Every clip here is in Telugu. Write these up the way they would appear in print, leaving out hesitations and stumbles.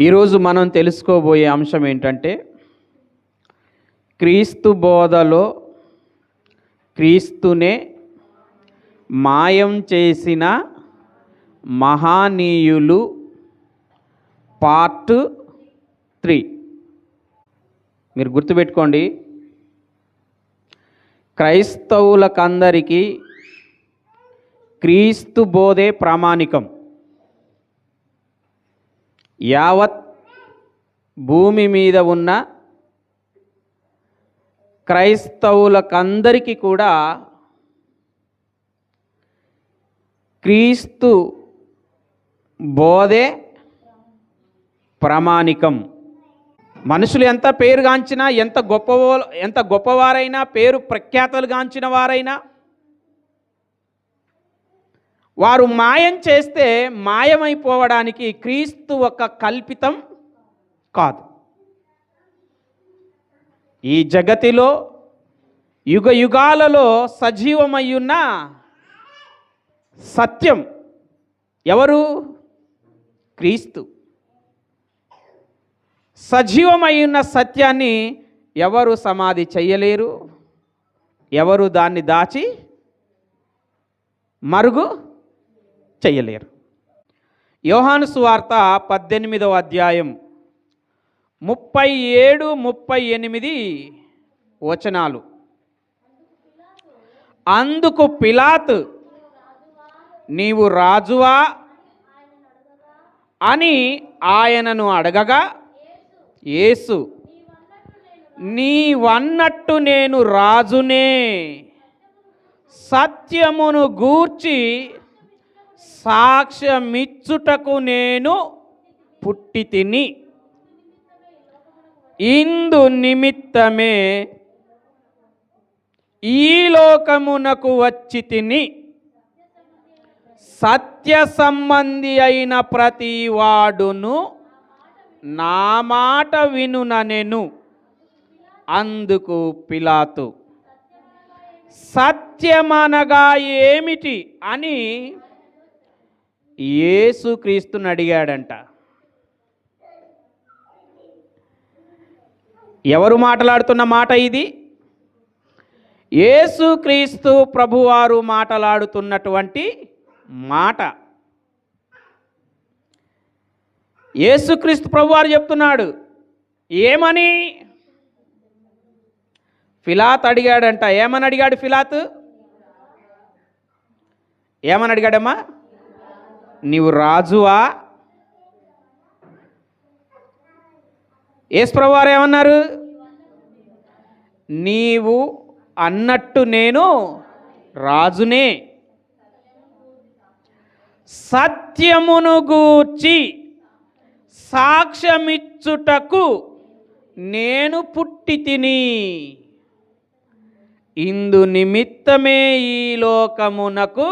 ఈరోజు మనం తెలుసుకోబోయే అంశం ఏంటంటే క్రీస్తు బోధలో క్రీస్తునే మాయం చేసిన మహనీయులు పార్ట్ 3. మీరు గుర్తుపెట్టుకోండి, క్రైస్తవులకందరికీ క్రీస్తు బోధే ప్రామాణికం. యావత్ భూమి మీద ఉన్న క్రైస్తవులకందరికీ కూడా క్రీస్తు బోధే ప్రామాణికం. మనుషులు ఎంత పేరుగాంచినా, ఎంత గొప్పవారైనా, పేరు ప్రఖ్యాతలు గాంచిన వారైనా, వారు మాయం చేస్తే మాయమైపోవడానికి క్రీస్తు ఒక కల్పితం కాదు. ఈ జగతిలో యుగ యుగాలలో సజీవమయ్యున్న సత్యం ఎవరు? క్రీస్తు. సజీవమయ్యున్న సత్యాన్ని ఎవరు సమాధి చెయ్యలేరు, ఎవరు దాన్ని దాచి మరుగు చెయ్యలేరు. యోహాను సువార్త 18వ అధ్యాయం 37-38 వచనాలు. అందుకు పిలాతు, నీవు రాజువా అని ఆయనను అడగగా, యేసు, నీవన్నట్టు నేను రాజునే, సత్యమును గూర్చి సాక్ష్యమిచ్చుటకు నేను పుట్టి తిని, ఇందు నిమిత్తమే ఈ లోకమునకు వచ్చి తిని, సత్య సంబంధి అయిన ప్రతి వాడును నా మాట వినుననెను. అందుకు పిలాతు, సత్యమనగా ఏమిటి అని యేసుక్రీస్తుని అడిగాడంట. ఎవరు మాట్లాడుతున్న మాట ఇది? యేసుక్రీస్తు ప్రభువారు మాట్లాడుతున్నటువంటి మాట. యేసుక్రీస్తు ప్రభువారు చెప్తున్నాడు. ఏమని? పిలాతు అడిగాడంట. ఏమని అడిగాడు పిలాతు? ఏమని అడిగాడమ్మా? నీవు రాజువా? యేసు ప్రభువారు ఏమన్నారు? నీవు అన్నట్టు నేను రాజునే, సత్యమును గూర్చి సాక్ష్యమిచ్చుటకు నేను పుట్టి తిని, ఇందు నిమిత్తమే ఈ లోకమునకు.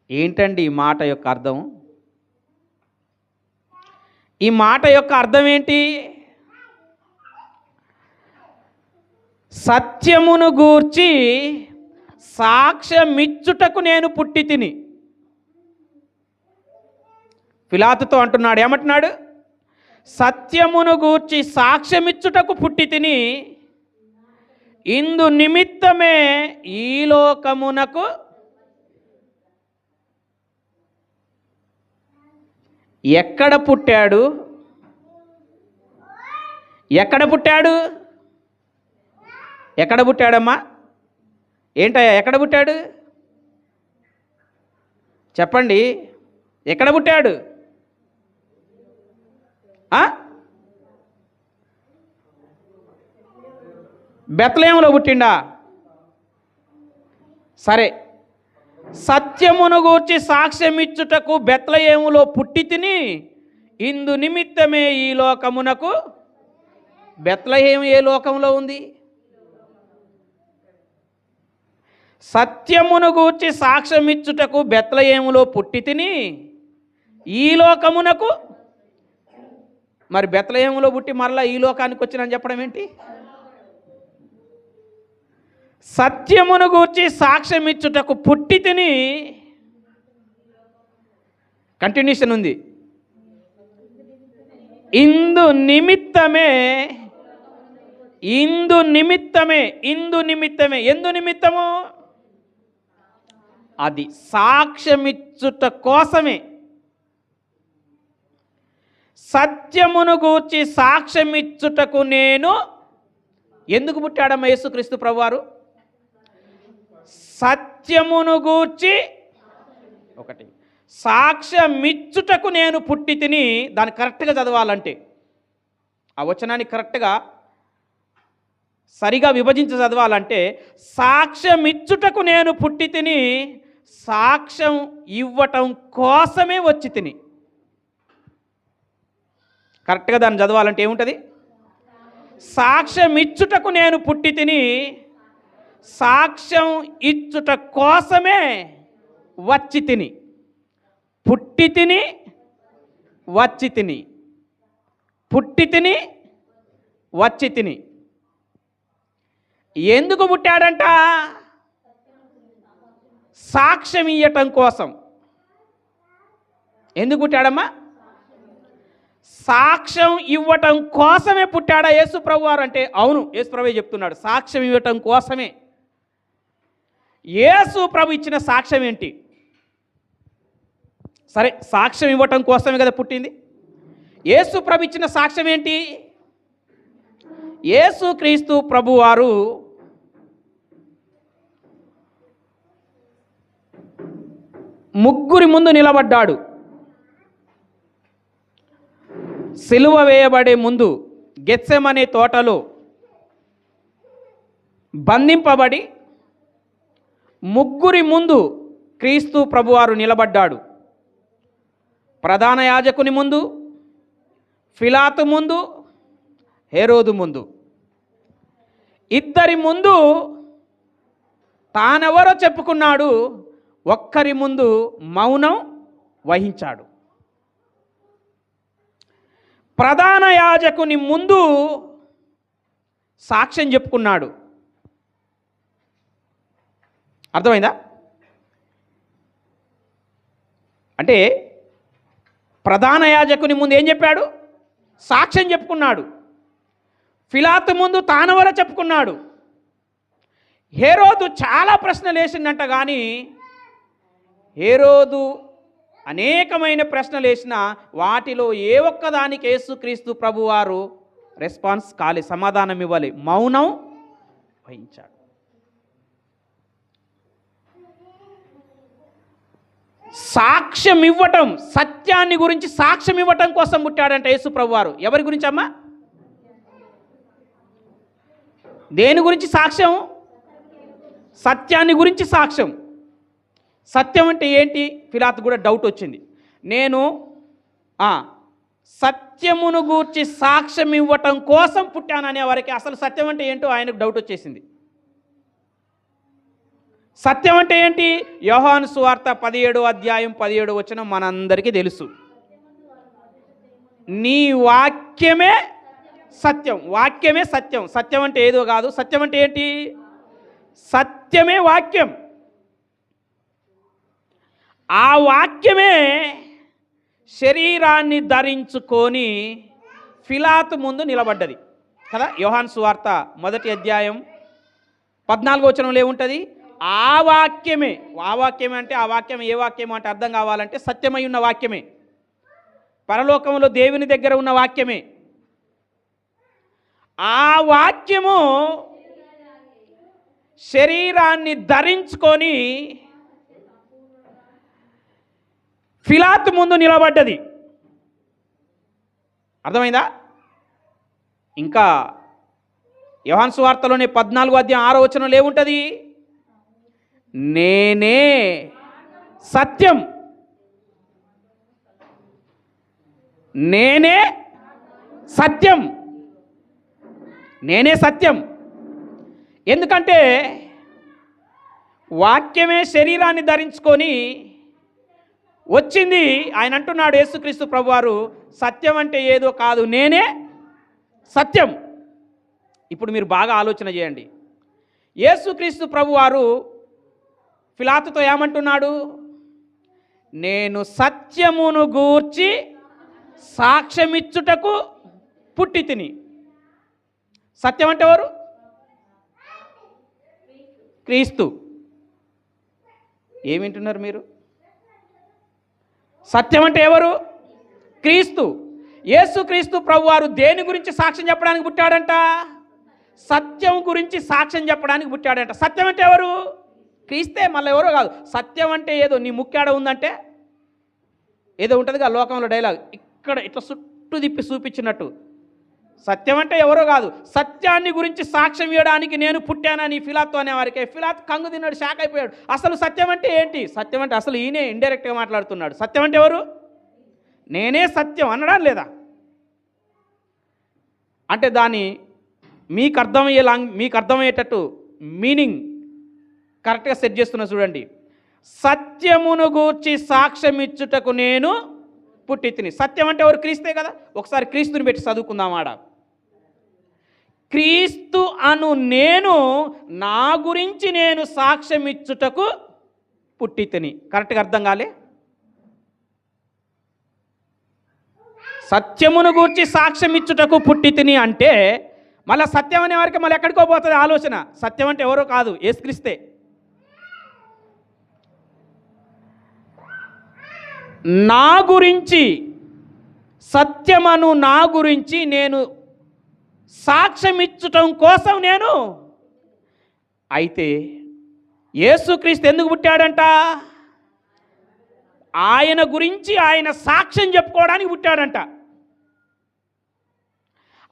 ఏంటండి ఈ మాట యొక్క అర్థం? ఈ మాట యొక్క అర్థం ఏంటి? సత్యమును గూర్చి సాక్ష్యమిచ్చుటకు నేను పుట్టి తిని. పిలాతుతో అంటున్నాడు. ఏమంటున్నాడు? సత్యమును గూర్చి సాక్ష్యమిచ్చుటకు పుట్టి తిని, ఇందు నిమిత్తమే ఈ లోకమునకు. ఎక్కడ పుట్టాడు? ఎక్కడ పుట్టాడు? ఎక్కడ పుట్టాడమ్మా? ఏంటయ్యా ఎక్కడ పుట్టాడు? చెప్పండి, ఎక్కడ పుట్టాడు? బెత్లెహేములో పుట్టిండా? సరే, సత్యమును గూర్చి సాక్ష్యమిచ్చుటకు బెత్లెహేములో పుట్టి తిని, ఇందు నిమిత్తమే ఈ లోకమునకు. బెత్లెహేము ఏ లోకంలో ఉంది? సత్యమును గూర్చి సాక్ష్యమిచ్చుటకు బెత్లెహేములో పుట్టి తిని ఈ లోకమునకు. మరి బెత్లెహేములో పుట్టి మరలా ఈ లోకానికి వచ్చినని చెప్పడం ఏంటి? సత్యమును గూర్చి సాక్ష్యమిచ్చుటకు పుట్టి తిని. కంటిన్యూషన్ ఉంది. ఇందు నిమిత్తమే ఇందు నిమిత్తమే ఇందు నిమిత్తమే ఎందు నిమిత్తము అది సాక్ష్యమిచ్చుట కోసమే. సత్యమును గూర్చి సాక్ష్యమిచ్చుటకు నేను ఎందుకు పుట్టాడమ్మ యేసుక్రీస్తు ప్రభువారు? సత్యమును గూర్చి ఒకటి సాక్ష్యమిచ్చుటకు నేను పుట్టి తిని. దాన్ని కరెక్ట్గా చదవాలంటే ఆ వచనాన్ని కరెక్ట్గా సరిగా విభజించి చదవాలంటే సాక్ష్యమిచ్చుటకు నేను పుట్టి తిని, సాక్ష్యం ఇవ్వటం కోసమే వచ్చి తిని. కరెక్ట్గా దాన్ని చదవాలంటే ఏముంటుంది? సాక్ష్యం ఇచ్చుటకు నేను పుట్టి తిని, సాక్ష్యం ఇచ్చుట కోసమే వచ్చి తిని. పుట్టి తిని వచ్చి తిని, పుట్టి తిని వచ్చి తిని. ఎందుకు పుట్టాడంట? సాక్ష్యం ఇవ్వటం కోసం. ఎందుకు పుట్టాడమ్మా? సాక్ష్యం ఇవ్వటం కోసమే పుట్టాడా యేసు ప్రభువారు అంటే? అవును, యేసు ప్రభువే చెప్తున్నాడు, సాక్ష్యం ఇవ్వటం కోసమే. యేసు ప్రభు ఇచ్చిన సాక్ష్యం ఏంటి? సరే, సాక్ష్యం ఇవ్వటం కోసమే కదా పుట్టింది. యేసు ప్రభు ఇచ్చిన సాక్ష్యం ఏంటి? యేసు క్రీస్తు ప్రభువారు ముగ్గురి ముందు నిలబడ్డాడు. సిలువ వేయబడే ముందు గెత్సెమనే తోటలో బంధింపబడి ముగ్గురి ముందు క్రీస్తు ప్రభువారు నిలబడ్డాడు. ప్రధాన యాజకుని ముందు, పిలాతు ముందు, హేరోదు ముందు. ఇద్దరి ముందు తానెవరో చెప్పుకున్నాడు, ఒక్కరి ముందు మౌనం వహించాడు. ప్రధాన యాజకుని ముందు సాక్ష్యం చెప్పుకున్నాడు. అర్థమైందా? అంటే ప్రధాన యాజకుని ముందు ఏం చెప్పాడు? సాక్ష్యం చెప్పుకున్నాడు. పిలాతు ముందు తానెవరో చెప్పుకున్నాడు. హేరోదు చాలా ప్రశ్నలు వేసిందంట, కానీ హేరోదు అనేకమైన ప్రశ్నలు వేసిన వాటిలో ఏ ఒక్కదానికి యేసుక్రీస్తు ప్రభువారు రెస్పాన్స్ కాలే, సమాధానం ఇవ్వాలి, మౌనం వహించాడు. సాక్ష్యం ఇవ్వటం, సత్యాన్ని గురించి సాక్ష్యం ఇవ్వటం కోసం పుట్టాడంట యేసు ప్రభువారు. ఎవరి గురించి అమ్మా? దేని గురించి సాక్ష్యం? సత్యాన్ని గురించి సాక్ష్యం. సత్యం అంటే ఏంటి? పిలాతు కూడా డౌట్ వచ్చింది. నేను సత్యమును గూర్చి సాక్ష్యం ఇవ్వటం కోసం పుట్టాననే వారికి అసలు సత్యం అంటే ఏంటో ఆయనకు డౌట్ వచ్చేసింది. సత్యం అంటే ఏంటి? యోహాను సువార్త 17వ అధ్యాయం 17వ వచనం మనందరికీ తెలుసు. నీ వాక్యమే సత్యం. వాక్యమే సత్యం. సత్యం అంటే ఏదో కాదు. సత్యం అంటే ఏంటి? సత్యమే వాక్యం. ఆ వాక్యమే శరీరాన్ని ధరించుకొని పిలాతు ముందు నిలబడ్డది కదా. యోహాను సువార్త 1వ అధ్యాయం 14వ వచనంలో ఏముంటుంది? ఆ వాక్యమే. ఆ వాక్యమే అంటే ఆ వాక్యం ఏ వాక్యం అంటే అర్థం కావాలంటే సత్యమై ఉన్న వాక్యమే, పరలోకంలో దేవుని దగ్గర ఉన్న వాక్యమే. ఆ వాక్యము శరీరాన్ని ధరించుకొని పిలాతు ముందు నిలబడ్డది. అర్థమైందా? ఇంకా యోహాను సువార్తలోనే 14వ అధ్యాయం 6వ వచనంలో ఏముంటుంది? నేనే సత్యం, నేనే సత్యం, నేనే సత్యం. ఎందుకంటే వాక్యమే శరీరాన్ని ధరించుకొని వచ్చింది. ఆయన అంటున్నాడు యేసుక్రీస్తు ప్రభువారు, సత్యం అంటే ఏదో కాదు, నేనే సత్యం. ఇప్పుడు మీరు బాగా ఆలోచన చేయండి. యేసుక్రీస్తు ప్రభువారు పిలాతుతో ఏమంటున్నాడు? నేను సత్యమును గూర్చి సాక్ష్యమిచ్చుటకు పుట్టి తిని. సత్యం అంటే ఎవరు? క్రీస్తు. ఏమింటున్నారు మీరు? సత్యం అంటే ఎవరు? క్రీస్తు. యేసు క్రీస్తు ప్రభువారు దేని గురించి సాక్ష్యం చెప్పడానికి పుట్టాడంట? సత్యం గురించి సాక్ష్యం చెప్పడానికి పుట్టాడంట. సత్యం అంటే ఎవరు? క్రీస్తే, మళ్ళీ ఎవరో కాదు. సత్యం అంటే ఏదో నీ ముక్కాడ ఉందంటే ఏదో ఉంటుందిగా లోకంలో డైలాగ్, ఇక్కడ ఇట్లా చుట్టూ తిప్పి చూపించినట్టు. సత్యం అంటే ఎవరో కాదు, సత్యాన్ని గురించి సాక్ష్యం ఇవ్వడానికి నేను పుట్టానని ఫిలాతు అనేవారికి. ఫిలాతు కంగు తిన్నాడు, షాక్ అయిపోయాడు. అసలు సత్యం అంటే ఏంటి? సత్యం అంటే అసలు ఈయనే ఇండైరెక్ట్గా మాట్లాడుతున్నాడు. సత్యం అంటే ఎవరు? నేనే సత్యం అనడా లేదా? అంటే దాన్ని మీకు అర్థమయ్యేటట్టు మీనింగ్ కరెక్ట్గా సెట్ చేస్తున్నా చూడండి. సత్యమును గూర్చి సాక్ష్యం ఇచ్చుటకు నేను పుట్టి తిని. సత్యం అంటే ఎవరు? క్రీస్తే కదా. ఒకసారి క్రీస్తుని పెట్టి చదువుకుందాం. ఆడ క్రీస్తు అను నేను నా గురించి నేను సాక్ష్యం ఇచ్చుటకు పుట్టి తిని. కరెక్ట్గా అర్థం కాలే? సత్యమును గూర్చి సాక్ష్యం ఇచ్చుటకు పుట్టి తిని అంటే మళ్ళీ సత్యం అనే వారికి మళ్ళీ ఎక్కడికో పోతుంది ఆలోచన. సత్యం అంటే ఎవరో కాదు, యేసుక్రీస్తే. నా గురించి, సత్యమను నా గురించి నేను సాక్ష్యం ఇచ్చటం కోసం నేను. అయితే యేసుక్రీస్తు ఎందుకు పుట్టాడంట? ఆయన గురించి ఆయన సాక్ష్యం చెప్పుకోవడానికి పుట్టాడంట.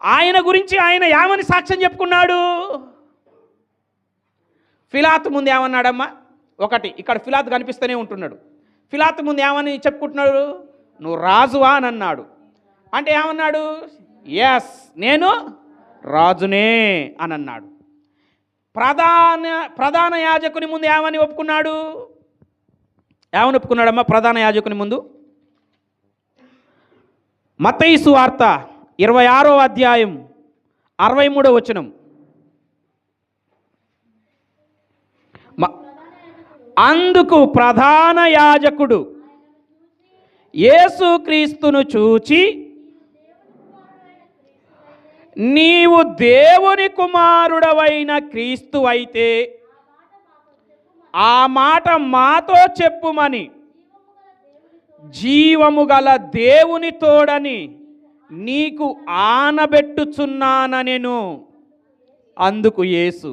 ఆయన గురించి ఆయన ఏమని సాక్ష్యం చెప్పుకున్నాడు? ఫిలాతు ముందు ఏమన్నాడమ్మా? ఒకటి, ఇక్కడ ఫిలాతు కనిపిస్తూనే ఉంటున్నాడు. ఫిలాతు ముందు ఏమని చెప్పుకుంటున్నాడు? నువ్వు రాజువా అని అన్నాడు. అంటే ఏమన్నాడు? ఎస్, నేను రాజునే అని అన్నాడు. ప్రధాన యాజకుని ముందు ఏమని ఒప్పుకున్నాడు? ఏమని ఒప్పుకున్నాడమ్మా ప్రధాన యాజకుని ముందు? మత్తయి సువార్త 26వ అధ్యాయం 63వ వచనం. అందుకు ప్రధాన యాజకుడు యేసుక్రీస్తును చూచి, నీవు దేవుని కుమారుడవైన క్రీస్తు అయితే ఆ మాట మాతో చెప్పుమని జీవము గల దేవుని తోడని నీకు ఆనబెట్టుచున్నానెను. అందుకు యేసు,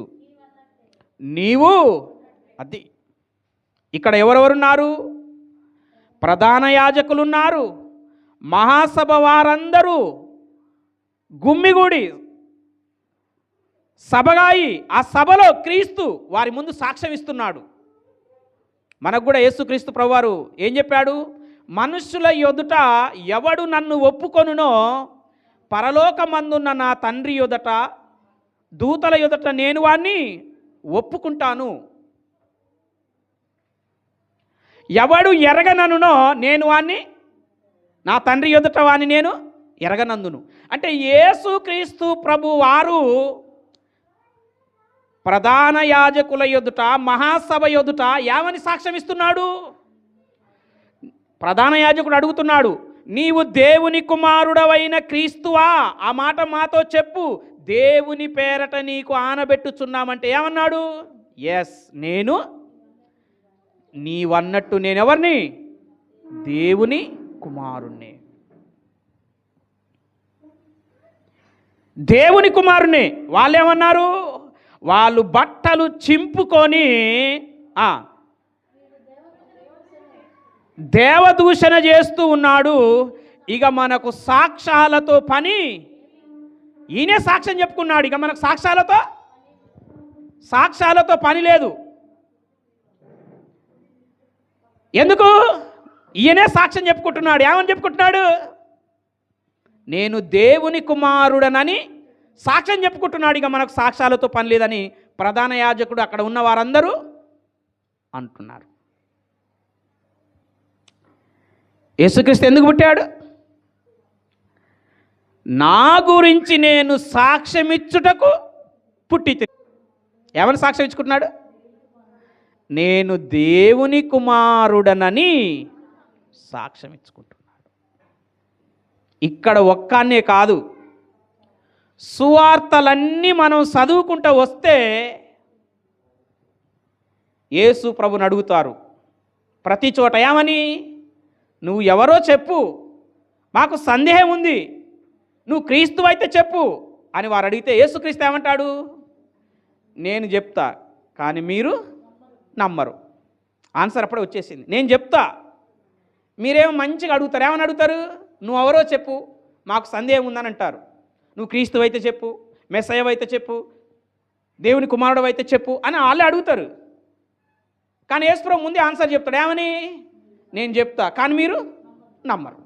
నీవు అది. ఇక్కడ ఎవరెవరున్నారు? ప్రధాన యాజకులున్నారు, మహాసభ వారందరూ గుమ్మిగూడి సభగాయి ఆ సభలో క్రీస్తు వారి ముందు సాక్ష్యం ఇస్తున్నాడు. మనకు కూడా యేసుక్రీస్తు ప్రభువారు ఏం చెప్పాడు? మనుష్యుల ఎదుట ఎవడు నన్ను ఒప్పుకొనునో పరలోకమందున్న నా తండ్రి ఎదుట దూతల ఎదుట నేను వాణ్ణి ఒప్పుకుంటాను. ఎవడు ఎరగననునో నేను వాణ్ణి, నా తండ్రి ఎదుట వాణ్ణి నేను ఎరగనందును. అంటే యేసుక్రీస్తు ప్రభు వారు ప్రధాన యాజకుల ఎదుట, మహాసభ ఎదుట ఏమని సాక్ష్యం ఇస్తున్నాడు? ప్రధాన యాజకుడు అడుగుతున్నాడు, నీవు దేవుని కుమారుడవైన క్రీస్తువా? ఆ మాట మాతో చెప్పు, దేవుని పేరట నీకు ఆనబెట్టుచున్నామంటే ఏమన్నాడు? ఎస్, నేను నీవన్నట్టు నేనెవరిని? దేవుని కుమారుణ్ణి. దేవుని కుమారుణ్ణి. వాళ్ళేమన్నారు? వాళ్ళు బట్టలు చింపుకొని దేవదూషణ చేస్తూ ఉన్నాడు. ఇక మనకు సాక్ష్యాలతో పని. ఈయనే సాక్ష్యం చెప్పుకున్నాడు. ఇక మనకు సాక్ష్యాలతో పని లేదు. ఎందుకు? ఈయనే సాక్ష్యం చెప్పుకుంటున్నాడు. ఏమని చెప్పుకుంటున్నాడు? నేను దేవుని కుమారుడనని సాక్ష్యం చెప్పుకుంటున్నాడు. ఇక మనకు సాక్ష్యాలతో పని లేదని ప్రధాన యాజకుడు అక్కడ ఉన్న వారందరూ అంటున్నారు. యేసుక్రీస్తు ఎందుకు పుట్టాడు? నా గురించి నేను సాక్ష్యం ఇచ్చుటకు పుట్టి. ఏమని సాక్ష్యం ఇచ్చుకుంటున్నాడు? నేను దేవుని కుమారుడనని సాక్ష్యం ఇచ్చుకుంటున్నాడు. ఇక్కడ ఒక్కనే కాదు, సువార్తలన్నీ మనం చదువుకుంటూ వస్తే యేసు ప్రభుని అడుగుతారు ప్రతి చోట, ఏమని? నువ్వు ఎవరో చెప్పు, మాకు సందేహం ఉంది, నువ్వు క్రీస్తు అయితే చెప్పు అని వారు అడిగితే యేసుక్రీస్తు ఏమంటాడు? నేను చెప్తా కానీ మీరు నమ్మరు. ఆన్సర్ అప్పుడే వచ్చేసింది. నేను చెప్తా, మీరేమో మంచిగా అడుగుతారు. ఏమని అడుగుతారు? నువ్వు ఎవరో చెప్పు, మాకు సందేహం ఉందని అంటారు. నువ్వు క్రీస్తు అయితే చెప్పు, మెస్సయ్య అయితే చెప్పు, దేవుని కుమారుడు అయితే చెప్పు అని వాళ్ళే అడుగుతారు. కానీ యేసు ప్రభు ముందే ఆన్సర్ చెప్తాడు. ఏమని? నేను చెప్తా కానీ మీరు నమ్మరు.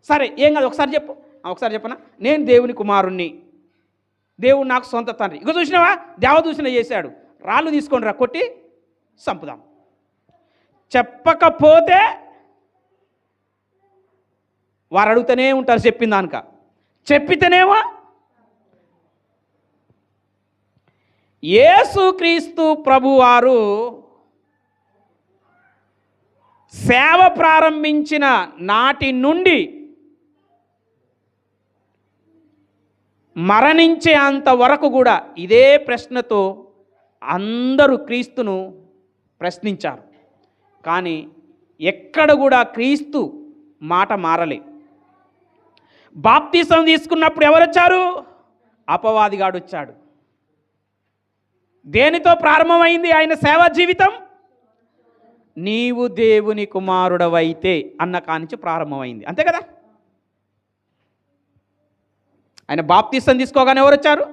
సరే ఏం కాదు, ఒకసారి చెప్పు. ఒకసారి చెప్పనా? నేను దేవుని కుమారుణ్ణి, దేవుడు నాకు సొంత తండ్రి. ఇక చూసినావా, దేవదూషణ చేశాడు, రాళ్ళు తీసుకొని రా, కొట్టి చంపుదాం. చెప్పకపోతే వారు అడుగుతూనే ఉంటారు చెప్పింది దానిక. చెప్పితేనేమో యేసుక్రీస్తు ప్రభువారు సేవ ప్రారంభించిన నాటి నుండి మరణించే అంతవరకు కూడా ఇదే ప్రశ్నతో అందరూ క్రీస్తును ప్రశ్నించారు. కానీ ఎక్కడ కూడా క్రీస్తు మాట మారలే. బాప్తిసం తీసుకున్నప్పుడు ఎవరు వచ్చారు? అపవాదిగాడు వచ్చాడు. దేనితో ప్రారంభమైంది ఆయన సేవా జీవితం? నీవు దేవుని కుమారుడవైతే అన్న కానించి ప్రారంభమైంది, అంతే కదా. ఆయన బాప్తిసం తీసుకోగానే ఎవరు వచ్చారు?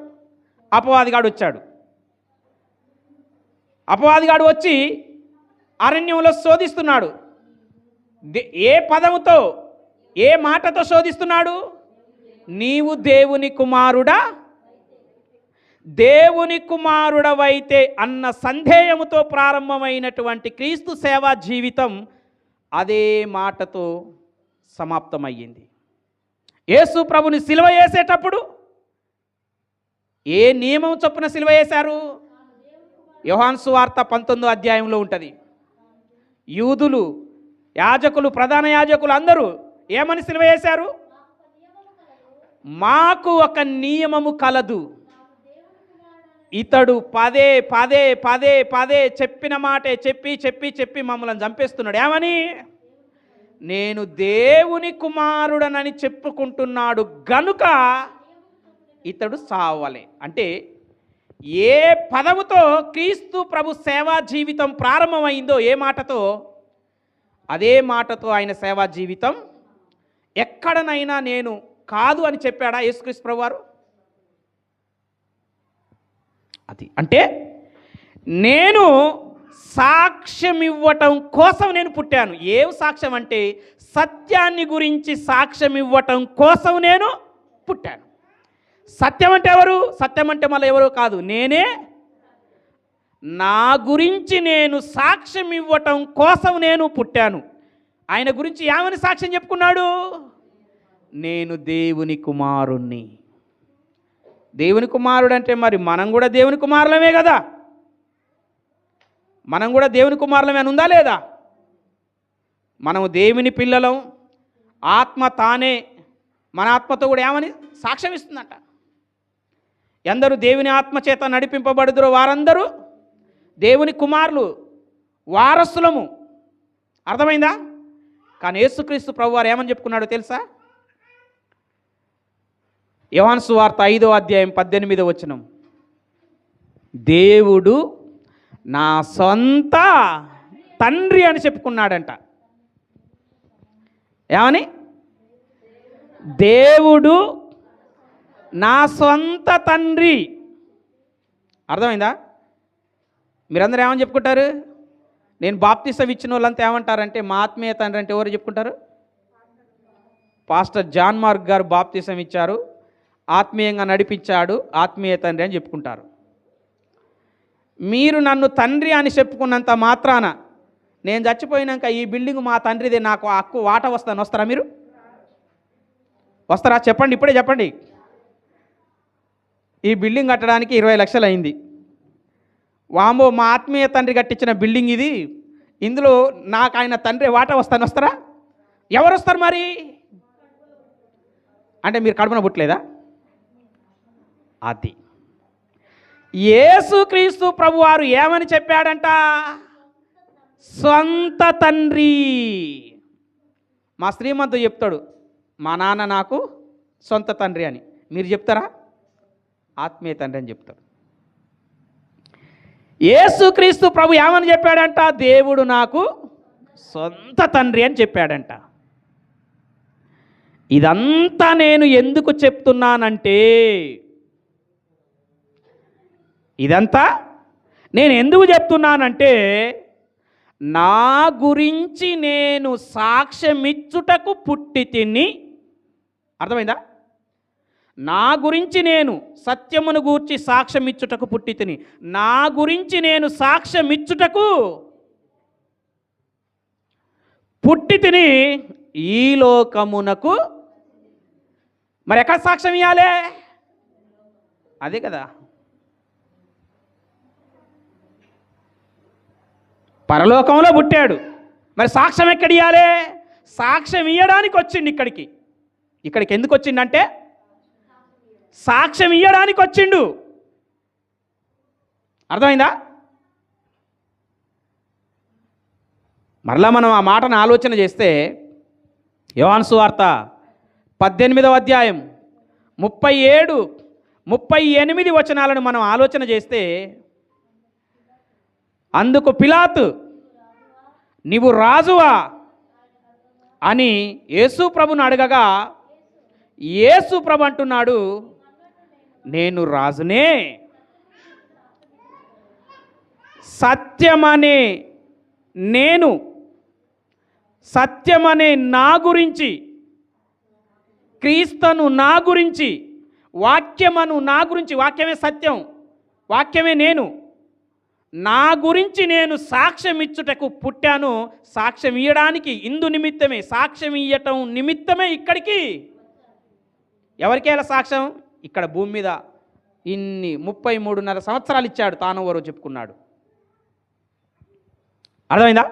అపవాదిగాడు వచ్చాడు. అపవాదిగాడు వచ్చి అరణ్యంలో శోధిస్తున్నాడు. ఏ పదముతో, ఏ మాటతో శోధిస్తున్నాడు? నీవు దేవుని కుమారుడా, దేవుని కుమారుడవైతే అన్న సందేహముతో ప్రారంభమైనటువంటి క్రీస్తు సేవా జీవితం అదే మాటతో సమాప్తమయ్యింది. యేసు ప్రభుని సిలువ వేసేటప్పుడు ఏ నియమం చొప్పున సిలువ వేశారు? యోహాను సువార్త 19వ అధ్యాయంలో ఉంటుంది. యూదులు, యాజకులు, ప్రధాన యాజకులు అందరూ ఏమని సిలువ వేశారు? మాకు ఒక నియమము కలదు, ఇతడు పదే పదే పదే పదే చెప్పిన మాటే చెప్పి చెప్పి చెప్పి మమ్మల్ని చంపేస్తున్నాడు. ఏమని? నేను దేవుని కుమారుడనని చెప్పుకుంటున్నాడు గనుక ఇతడు సావలే. అంటే ఏ పదముతో క్రీస్తు ప్రభు సేవా జీవితం ప్రారంభమైందో, ఏ మాటతో, అదే మాటతో ఆయన సేవా జీవితం ఎక్కడనైనా నేను కాదు అని చెప్పాడా యేసుక్రీస్తు ప్రభు వారు? అది అంటే నేను సాక్ష్యం ఇవ్వటం కోసం నేను పుట్టాను. ఏం సాక్ష్యం అంటే సత్యాన్ని గురించి సాక్ష్యం ఇవ్వటం కోసం నేను పుట్టాను. సత్యం అంటే ఎవరు? సత్యం అంటే మళ్ళీ ఎవరు కాదు, నేనే. నా గురించి నేను సాక్ష్యం ఇవ్వటం కోసం నేను పుట్టాను. ఆయన గురించి ఏమని సాక్ష్యం చెప్పుకున్నాడు? నేను దేవుని కుమారుణ్ణి. దేవుని కుమారుడు అంటే మరి మనం కూడా దేవుని కుమారులమే కదా. మనం కూడా దేవుని కుమారులమే అని ఉందా లేదా? మనము దేవుని పిల్లలం. ఆత్మ తానే మన ఆత్మతో కూడా ఏమని సాక్ష్యం ఇస్తుందట. ఎందరూ దేవుని ఆత్మ చేత నడిపింపబడుదురో వారందరూ దేవుని కుమారులు, వారసులము. అర్థమైందా? కానీ యేసుక్రీస్తు ప్రభువారు ఏమని చెప్పుకున్నాడో తెలుసా? యోహాను సువార్త 5వ అధ్యాయం 18వ వచనం, దేవుడు నా సొంత తండ్రి అని చెప్పుకున్నాడంట. ఏమని? దేవుడు నా సొంత తండ్రి. అర్థమైందా? మీరందరూ ఏమని చెప్పుకుంటారు? నేను బాప్తిసం ఇచ్చిన వాళ్ళంతా ఏమంటారంటే మా ఆత్మీయ తండ్రి అంటే ఎవరు చెప్పుకుంటారు? పాస్టర్ జాన్ మార్క్ గారు బాప్తిసం ఇచ్చారు, ఆత్మీయంగా నడిపించాడు, ఆత్మీయ తండ్రి అని చెప్పుకుంటారు. మీరు నన్ను తండ్రి అని చెప్పుకున్నంత మాత్రాన నేను చచ్చిపోయినాక ఈ బిల్డింగ్ మా తండ్రిదే, నాకు హక్కు వాట వస్తారా? మీరు వస్తారా? చెప్పండి, ఇప్పుడే చెప్పండి. ఈ బిల్డింగ్ కట్టడానికి 20 లక్షలు అయింది. వామో మా ఆత్మీయ తండ్రి కట్టించిన బిల్డింగ్ ఇది, ఇందులో నాకు ఆయన తండ్రి వాట వస్తారా? ఎవరు వస్తారు మరి? అంటే మీరు కడుపున పుట్టలేదా? అది యేసుక్రీస్తు ప్రభువారు ఏమని చెప్పాడంట? సొంత తండ్రి. మా శ్రీమంతుడు చెప్తాడు, మా నాన్న నాకు సొంత తండ్రి అని. మీరు చెప్తారా? ఆత్మీయ తండ్రి అని చెప్తాడు. యేసుక్రీస్తు ప్రభు ఏమని చెప్పాడంట? దేవుడు నాకు సొంత తండ్రి అని చెప్పాడంట. ఇదంతా నేను ఎందుకు చెప్తున్నానంటే, ఇదంతా నేను ఎందుకు చెప్తున్నానంటే, నా గురించి నేను సాక్ష్యమిచ్చుటకు పుట్టి తిని. అర్థమైందా? నా గురించి నేను సత్యమును గూర్చి సాక్ష్యమిచ్చుటకు పుట్టి తిని. నా గురించి నేను సాక్ష్యమిచ్చుటకు పుట్టి తిని ఈ లోకమునకు. మరి ఎక్కడ సాక్ష్యం ఇవ్వాలి? అదే కదా, పరలోకంలో పుట్టాడు. మరి సాక్ష్యం ఎక్కడ ఇవ్వాలి? సాక్ష్యం ఇవ్వడానికి వచ్చిండు ఇక్కడికి ఎందుకు వచ్చిండంటే సాక్ష్యం ఇవ్వడానికి వచ్చిండు. అర్థమైందా? మరలా మనం ఆ మాటను ఆలోచన చేస్తే యోహాను సువార్త 18వ అధ్యాయం 37, 38 వచనాలను మనం ఆలోచన చేస్తే, అందుకు పిలాతు, నీవు రాజువా అని యేసు ప్రభును అడగగా, యేసు ప్రభు అంటున్నాడు, నేను రాజునే. సత్యమనే నేను, సత్యమనే నా గురించి, క్రీస్తును నా గురించి, వాక్యమను నా గురించి, వాక్యమే సత్యం, వాక్యమే నేను, నా గురించి నేను సాక్ష్యం ఇచ్చుటకు పుట్టాను. సాక్ష్యం ఇవ్వడానికి, ఇందు నిమిత్తమే, సాక్ష్యం ఇవ్వటం నిమిత్తమే ఇక్కడికి. ఎవరికి ఎలా సాక్ష్యం? ఇక్కడ భూమి మీద ఇన్ని 33.5 సంవత్సరాలు ఇచ్చాడు, తానెవరో చెప్పుకున్నాడు. అర్థమైందా?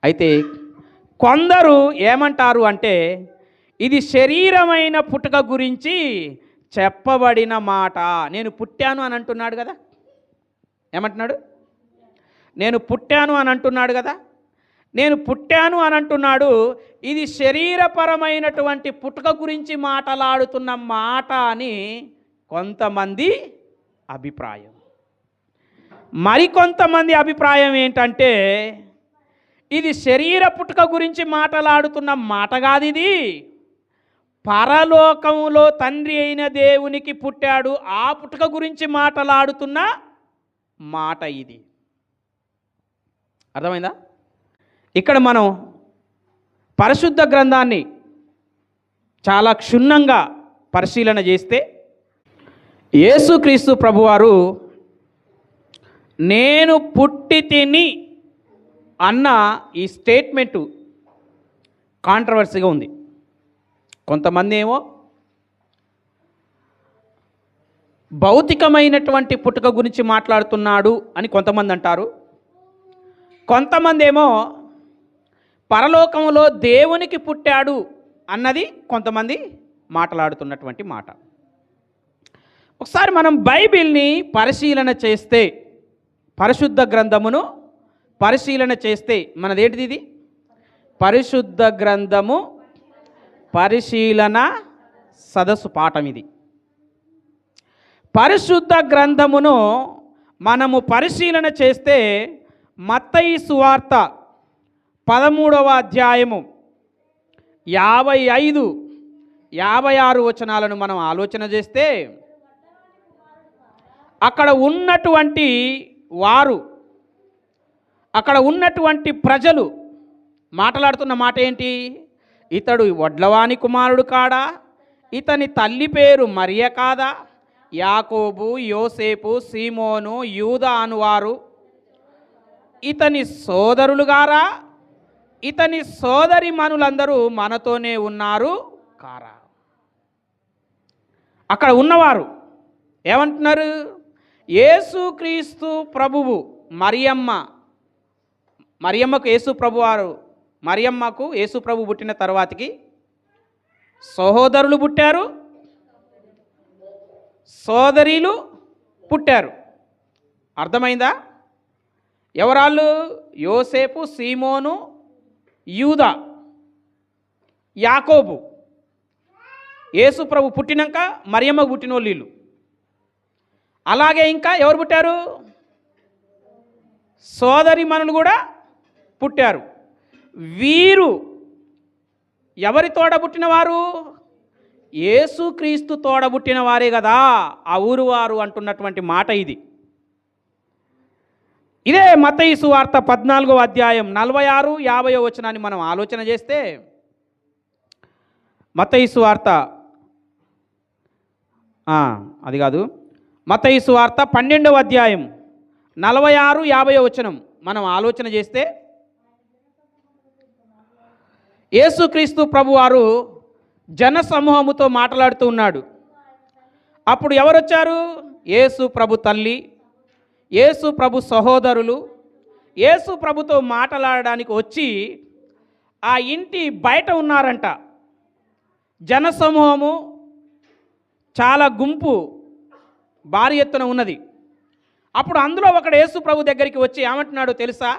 అయితే కొందరు ఏమంటారు అంటే, ఇది శరీరమైన పుట్టుక గురించి చెప్పబడిన మాట. నేను పుట్టాను అని అంటున్నాడు కదా, ఏమంటున్నాడు? నేను పుట్టాను అని అంటున్నాడు కదా, నేను పుట్టాను అని అంటున్నాడు. ఇది శరీరపరమైనటువంటి పుట్టుక గురించి మాట్లాడుతున్న మాట అని కొంతమంది అభిప్రాయం. మరికొంతమంది అభిప్రాయం ఏంటంటే, ఇది శరీర పుట్టుక గురించి మాట్లాడుతున్న మాట కాదు, ఇది పరలోకంలో తండ్రి అయిన దేవునికి పుట్టాడు, ఆ పుట్టుక గురించి మాట్లాడుతున్న మాట ఇది. అర్థమైందా? ఇక్కడ మనం పరిశుద్ధ గ్రంథాన్ని చాలా క్షుణ్ణంగా పరిశీలన చేస్తే, యేసుక్రీస్తు ప్రభువారు నేను పుట్టి తిని అన్న ఈ స్టేట్మెంటు కాంట్రవర్సీగా ఉంది. కొంతమంది ఏమో భౌతికమైనటువంటి పుట్టుక గురించి మాట్లాడుతున్నాడు అని కొంతమంది అంటారు. కొంతమంది ఏమో పరలోకంలో దేవునికి పుట్టాడు అన్నది కొంతమంది మాట్లాడుతున్నటువంటి మాట. ఒకసారి మనం బైబిల్ని పరిశీలన చేస్తే, పరిశుద్ధ గ్రంథమును పరిశీలన చేస్తే, మనదేంటిది? ఇది పరిశుద్ధ గ్రంథము పరిశీలన సదస్సు పాఠం. ఇది పరిశుద్ధ గ్రంథమును మనము పరిశీలన చేస్తే, మత్తయి సువార్త 13వ అధ్యాయము 55, 56 వచనాలను మనం ఆలోచన చేస్తే, అక్కడ ఉన్నటువంటి వారు, అక్కడ ఉన్నటువంటి ప్రజలు మాట్లాడుతున్న మాట ఏంటి? ఇతడు వడ్లవాని కుమారుడు కాడా? ఇతని తల్లి పేరు మరియ కాదా? యాకోబు, యోసేపు, సీమోను, యూదా అనువారు ఇతని సోదరులు గారా? ఇతని సోదరి మనులందరూ మనతోనే ఉన్నారు కారా? అక్కడ ఉన్నవారు ఏమంటున్నారు? యేసుక్రీస్తు ప్రభువు మరియమ్మకు యేసు ప్రభు వారు, మరియమ్మకు యేసు ప్రభు పుట్టిన తర్వాతకి సహోదరులు పుట్టారు, సోదరీలు పుట్టారు. అర్థమైందా? ఎవరాళ్ళు? యోసేపు, సీమోను, యూదా, యాకోబు. యేసు ప్రభు పుట్టినాక మరియమ్మకు పుట్టిన వాళ్ళు వీళ్ళు. అలాగే ఇంకా ఎవరు పుట్టారు? సోదరిమణులు కూడా పుట్టారు. వీరు ఎవరి తోడబుట్టిన వారు? యేసుక్రీస్తు తోడబుట్టిన వారే కదా ఆ ఊరు వారు అంటున్నటువంటి మాట ఇది. ఇదే మత్తయి సువార్త 14వ అధ్యాయం 46, 50 వచనాన్ని మనం ఆలోచన చేస్తే, మత్తయి సువార్త అది కాదు, మత్తయి సువార్త 12వ అధ్యాయం 46, 50 వచనం మనం ఆలోచన చేస్తే, యేసుక్రీస్తు ప్రభువారు జన సమూహముతో మాట్లాడుతూ ఉన్నాడు. అప్పుడు ఎవరొచ్చారు? యేసు ప్రభు తల్లి, యేసు ప్రభు సహోదరులు యేసు ప్రభుతో మాట్లాడడానికి వచ్చి ఆ ఇంటి బయట ఉన్నారంట. జన సమూహము చాలా గుంపు భారీ ఎత్తున ఉన్నది. అప్పుడు అందులో ఒకడు యేసు ప్రభు దగ్గరికి వచ్చి ఏమంటున్నాడో తెలుసా?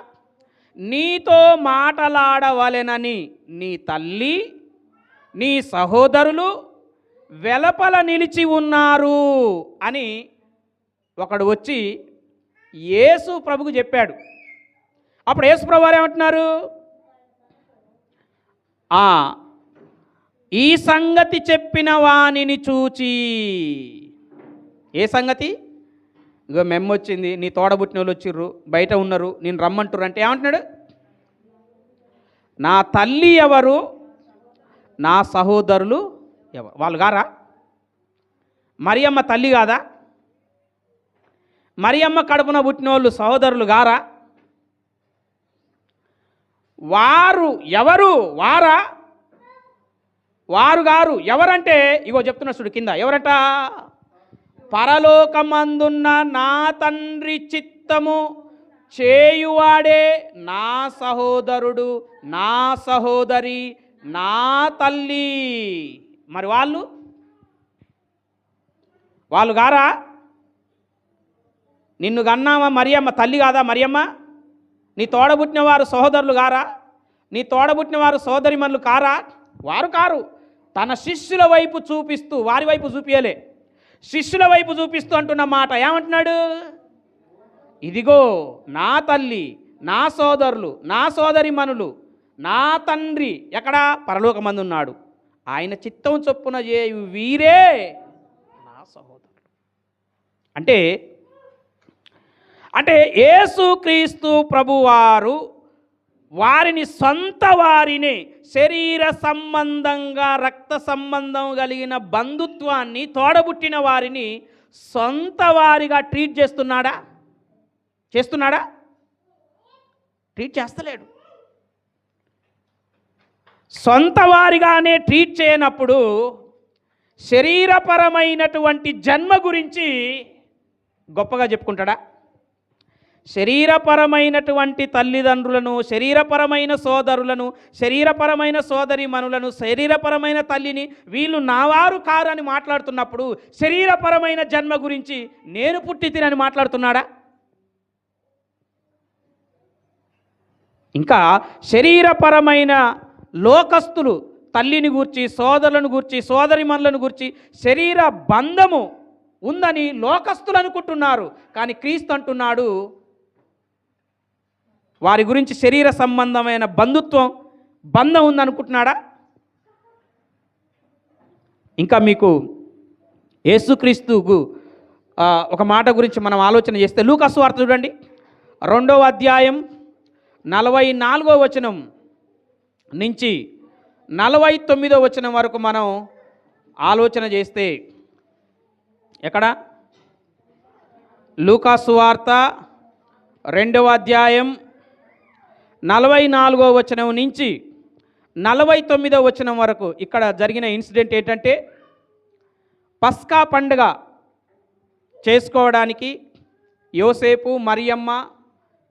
నీతో మాట్లాడవలెనని నీ తల్లి, నీ సహోదరులు వెలపల నిలిచి ఉన్నారు అని ఒకడు వచ్చి యేసు ప్రభుకు చెప్పాడు. అప్పుడు యేసు ప్రభు వారు ఏమంటున్నారు? ఈ సంగతి చెప్పిన వానిని చూచి. ఏ సంగతి? ఇగో మెమ్మొచ్చింది, నీ తోడబుట్టిన వాళ్ళు వచ్చిర్రు, బయట ఉన్నారు, నేను రమ్మంటుర్రు అంటే ఏమంటున్నాడు? నా తల్లి ఎవరు, నా సహోదరులు ఎవరు? వాళ్ళు గారా? మరియమ్మ తల్లి కాదా? మరియమ్మ కడుపున పుట్టిన వాళ్ళు సహోదరులు గారా? వారు ఎవరు? వారా? వారు గారు. ఎవరంటే ఇగో చెప్తున్నా చూడు కింద. ఎవరట? పరలోకమందున్న నా తండ్రి చిత్తము చేయువాడే నా సహోదరుడు, నా సహోదరి, నా తల్లి. మరి వాళ్ళు గారా? నిన్ను గన్నామా మరియమ్మ తల్లి కాదా? మరియమ్మ నీ తోడబుట్టిన వారు సహోదరులు గారా? నీ తోడబుట్టిన వారు సోదరిమణులు కారా? వారు కారు. తన శిష్యుల వైపు చూపిస్తూ, వారి వైపు చూపియలే, శిష్యుల వైపు చూపిస్తూ అంటున్న మాట ఏమంటున్నాడు? ఇదిగో నా తల్లి, నా సోదరులు, నా సోదరిమణులు, నా తండ్రి ఎక్కడ? పరలోకమందు ఉన్నాడు, ఆయన చిత్తం చొప్పున చేయు వీరే నా సహోదరులు. అంటే యేసుక్రీస్తు ప్రభువారు వారిని సొంత వారిని శరీర సంబంధంగా రక్త సంబంధం కలిగిన బంధుత్వాన్ని తోడబుట్టిన వారిని సొంత వారిగా ట్రీట్ చేస్తున్నాడా? ట్రీట్ చేస్తలేడు. సొంత వారిగానే ట్రీట్ చేయనప్పుడు శరీరపరమైనటువంటి జన్మ గురించి గొప్పగా చెప్పుకుంటాడా? శరీరపరమైనటువంటి తల్లిదండ్రులను, శరీరపరమైన సోదరులను, శరీరపరమైన సోదరిమణులను, శరీరపరమైన తల్లిని వీళ్ళు నావారు కారు అని మాట్లాడుతున్నప్పుడు శరీరపరమైన జన్మ గురించి నేను పుట్టి తినని మాట్లాడుతున్నాడా? ఇంకా శరీరపరమైన లోకస్తులు తల్లిని గూర్చి, సోదరులను గూర్చి, సోదరిమణులను గూర్చి శరీర బంధము ఉందని లోకస్తులు అనుకుంటున్నారు. కానీ క్రీస్తు అంటున్నాడు వారి గురించి శరీర సంబంధమైన బంధం ఉందనుకుంటున్నాడా? ఇంకా మీకు యేసుక్రీస్తుకు ఒక మాట గురించి మనం ఆలోచన చేస్తే లూకా సువార్త చూడండి, 2వ అధ్యాయం 44వ వచనం నుంచి 49వ వచనం వరకు మనం ఆలోచన చేస్తే, ఎక్కడ? లూకా సువార్త 2వ అధ్యాయం 44వ వచనం నుంచి 49వ వచనం వరకు ఇక్కడ జరిగిన ఇన్సిడెంట్ ఏంటంటే, పస్కా పండుగ చేసుకోవడానికి యోసేపు, మరియమ్మ,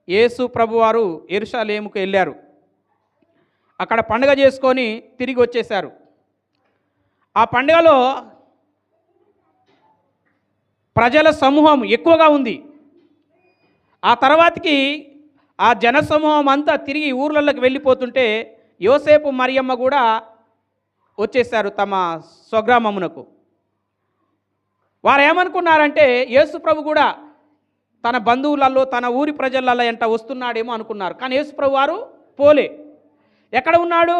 యేసు ప్రభువారు యెరూషలేముకు వెళ్ళారు. అక్కడ పండుగ చేసుకొని తిరిగి వచ్చేశారు. ఆ పండుగలో ప్రజల సమూహం ఎక్కువగా ఉంది. ఆ తర్వాతకి ఆ జనసమూహం అంతా తిరిగి ఊర్లలోకి వెళ్ళిపోతుంటే యోసేపు మరియమ్మ కూడా వచ్చేసారు తమ స్వగ్రామమునకు. వారు ఏమనుకున్నారంటే యేసు ప్రభు కూడా తన బంధువులలో తన ఊరి ప్రజలలో ఎంట వస్తున్నాడేమో అనుకున్నారు. కానీ యేసు ప్రభు వారు పోలే. ఎక్కడ ఉన్నాడు?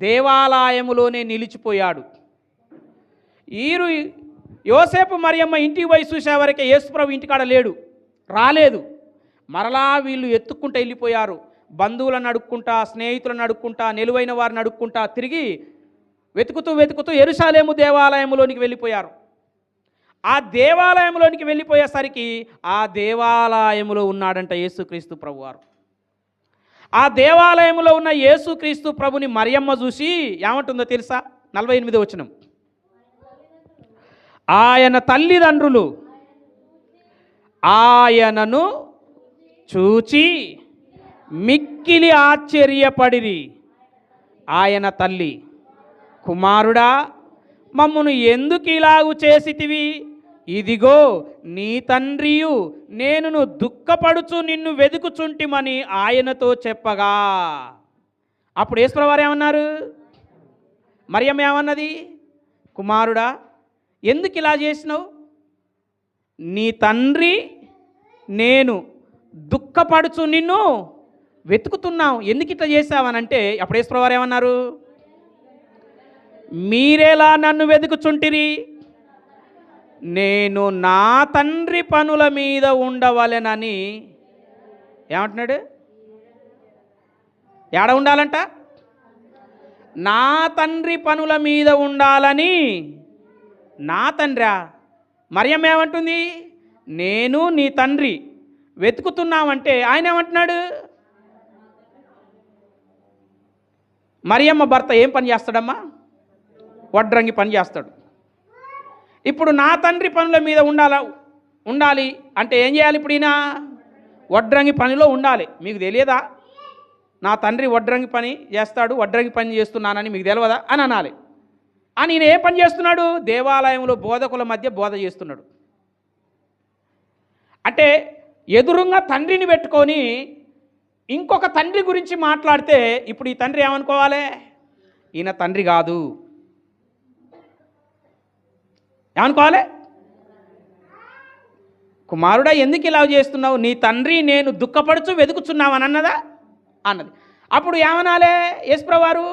దేవాలయములోనే నిలిచిపోయాడు. ఈరు యోసేపు మరియమ్మ ఇంటికి పోయి చూసేవరకే యేసు ప్రభు ఇంటికాడ లేడు, రాలేదు. మరలా వీళ్ళు ఎత్తుక్కుంటూ వెళ్ళిపోయారు. బంధువులను అడుక్కుంటా, స్నేహితులను అడుక్కుంటా, నిలువైన వారిని అడుక్కుంటా తిరిగి వెతుకుతూ యెరూషలేము దేవాలయంలోనికి వెళ్ళిపోయారు. ఆ దేవాలయంలోనికి వెళ్ళిపోయేసరికి ఆ దేవాలయంలో ఉన్నాడంట యేసుక్రీస్తు ప్రభువారు. ఆ దేవాలయంలో ఉన్న యేసుక్రీస్తు ప్రభుని మరియమ్మ చూసి ఏమంటుందో తెలుసా? 48వ వచనం. ఆయన తల్లిదండ్రులు ఆయనను చూచి మిక్కిలి ఆశ్చర్యపడిరి. ఆయన తల్లి, కుమారుడా, మమ్మను ఎందుకు ఇలాగు చేసితివి? ఇదిగో నీ తండ్రియు నేనును దుఃఖపడుచు నిన్ను వెదుకుచుంటిమని ఆయనతో చెప్పగా. అప్పుడు యేసుప్రభువారు ఏమన్నారు? మరియమ్మ ఏమన్నది? కుమారుడా, ఎందుకు ఇలా చేసినావు? నీ తండ్రి నేను దుఃఖపడుచు నిన్ను వెతుకుతున్నావు, ఎందుకు ఇట్లా చేసావనంటే అప్పుడు యేసుప్రభువారు ఏమన్నారు? మీరేలా నన్ను వెతుకుచుంటిరి? నేను నా తండ్రి పనుల మీద ఉండవలెనని. ఏమంటున్నాడు? ఏడ ఉండాలంట? నా తండ్రి పనుల మీద ఉండాలని. నా తండ్రా? మరియమ్మ ఏమంటుంది? నేను నీ తండ్రి వెతుకుతున్నామంటే ఆయన ఏమంటున్నాడు? మరియమ్మ భర్త ఏం పని చేస్తాడమ్మా? వడ్రంగి పని చేస్తాడు. ఇప్పుడు నా తండ్రి పనుల మీద ఉండాలి అంటే ఏం చేయాలి? ఇప్పుడు ఈయన వడ్రంగి పనిలో ఉండాలి. మీకు తెలియదా? నా తండ్రి వడ్రంగి పని చేస్తాడు, వడ్రంగి పని చేస్తున్నానని మీకు తెలియదా అని అనాలి. అని ఈయన ఏ పని చేస్తున్నాడు? దేవాలయంలో బోధకుల మధ్య బోధ చేస్తున్నాడు. అంటే ఎదురుగా తండ్రిని పెట్టుకొని ఇంకొక తండ్రి గురించి మాట్లాడితే ఇప్పుడు ఈ తండ్రి ఏమనుకోవాలి? ఈయన తండ్రి కాదు. ఏమనుకోవాలి? కుమారుడా, ఎందుకు ఇలా చేస్తున్నావు? నీ తండ్రి నేను దుఃఖపడుచు వెతుకుచున్నావు అని అన్నది. అప్పుడు ఏమనాలే యేసుప్రభువారు?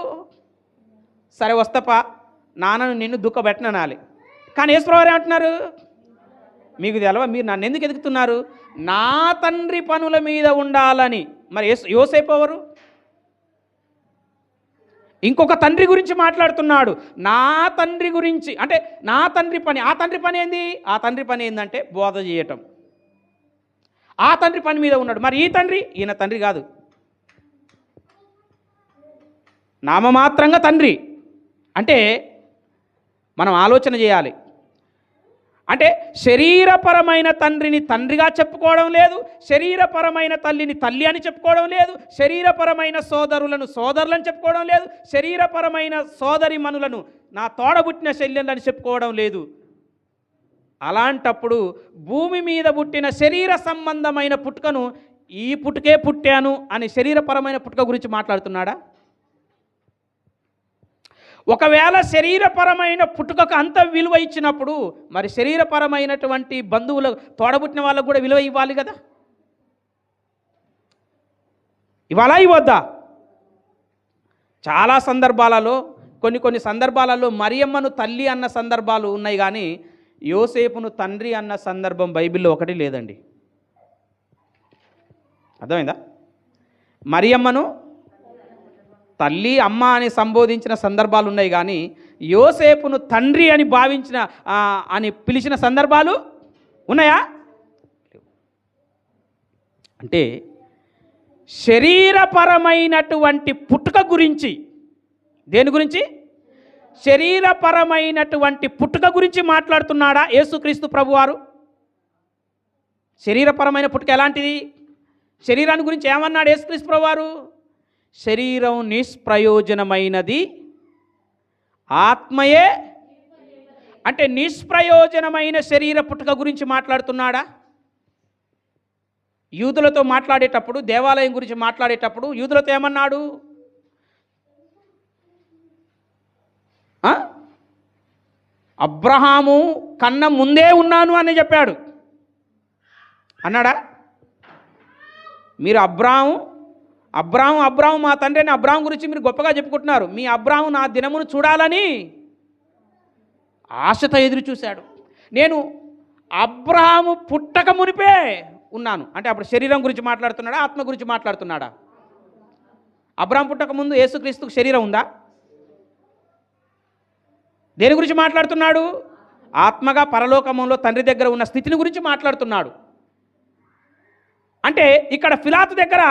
సరే వస్తపా, నాన్నను నిన్ను దుఃఖపెట్టననాలి. కానీ యేసుప్రభువారు ఏమంటున్నారు? మీకు తెలవ, మీరు నన్ను ఎందుకు ఎదుగుతున్నారు? నా తండ్రి పనుల మీద ఉండాలని. మరి యోసేపు ఎవరు? ఇంకొక తండ్రి గురించి మాట్లాడుతున్నాడు. నా తండ్రి గురించి అంటే నా తండ్రి పని. ఆ తండ్రి పని ఏంది? ఆ తండ్రి పని ఏంటంటే బోధ చేయటం. ఆ తండ్రి పని మీద ఉన్నాడు. మరి ఈ తండ్రి? ఈయన తండ్రి కాదు, నామమాత్రంగా తండ్రి. అంటే మనం ఆలోచన చేయాలి. అంటే శరీరపరమైన తండ్రిని తండ్రిగా చెప్పుకోవడం లేదు, శరీరపరమైన తల్లిని తల్లి అని చెప్పుకోవడం లేదు, శరీరపరమైన సోదరులను సోదరులని చెప్పుకోవడం లేదు, శరీరపరమైన సోదరి మనులను నా తోడబుట్టిన శల్యులని చెప్పుకోవడం లేదు. అలాంటప్పుడు భూమి మీద పుట్టిన శరీర సంబంధమైన పుట్టుకను ఈ పుట్టుకే పుట్టాను అని శరీరపరమైన పుట్టుక గురించి మాట్లాడుతున్నాడా? ఒకవేళ శరీరపరమైన పుట్టుకకు అంత విలువ ఇచ్చినప్పుడు మరి శరీరపరమైనటువంటి బంధువులు తోడబుట్టిన వాళ్ళకు కూడా విలువ ఇవ్వాలి కదా. ఇవ్వాలా ఇవ్వద్దా? చాలా సందర్భాలలో కొన్ని సందర్భాలలో మరియమ్మను తల్లి అన్న సందర్భాలు ఉన్నాయి, కానీ యోసేపును తండ్రి అన్న సందర్భం బైబిల్లో ఒకటి లేదండి. అర్థమైందా? మరియమ్మను తల్లి అమ్మ అని సంబోధించిన సందర్భాలు ఉన్నాయి, కానీ యోసేపును తండ్రి అని భావించిన అని పిలిచిన సందర్భాలు ఉన్నాయా? అంటే శరీరపరమైనటువంటి పుట్టుక గురించి, దేని గురించి? శరీరపరమైనటువంటి పుట్టుక గురించి మాట్లాడుతున్నాడా యేసుక్రీస్తు ప్రభువారు? శరీరపరమైన పుట్టుక ఎలాంటిది? శరీరాన్ని గురించి ఏమన్నాడు యేసుక్రీస్తు ప్రభువారు? శరీరం నిష్ప్రయోజనమైనది, ఆత్మయే అంటే నిష్ప్రయోజనమైన శరీర పుట్టుక గురించి మాట్లాడుతున్నాడా? యూదులతో మాట్లాడేటప్పుడు, దేవాలయం గురించి మాట్లాడేటప్పుడు యూదులతో ఏమన్నాడు? అబ్రహాము కన్న ముందే ఉన్నాను అని చెప్పాడు. అన్నాడా? మీరు అబ్రాహం మా తండ్రి అని అబ్రాహం గురించి మీరు గొప్పగా చెప్పుకుంటున్నారు. మీ అబ్రాహం నా దినమును చూడాలని ఆశతో ఎదురు చూశాడు. నేను అబ్రాహాము పుట్టక మునిపే ఉన్నాను అంటే అప్పుడు శరీరం గురించి మాట్లాడుతున్నాడా, ఆత్మ గురించి మాట్లాడుతున్నాడా? అబ్రాహం పుట్టక ముందు యేసుక్రీస్తుకు శరీరం ఉందా? దేని గురించి మాట్లాడుతున్నాడు? ఆత్మగా పరలోకమంలో తండ్రి దగ్గర ఉన్న స్థితిని గురించి మాట్లాడుతున్నాడు. అంటే ఇక్కడ పిలాతు దగ్గర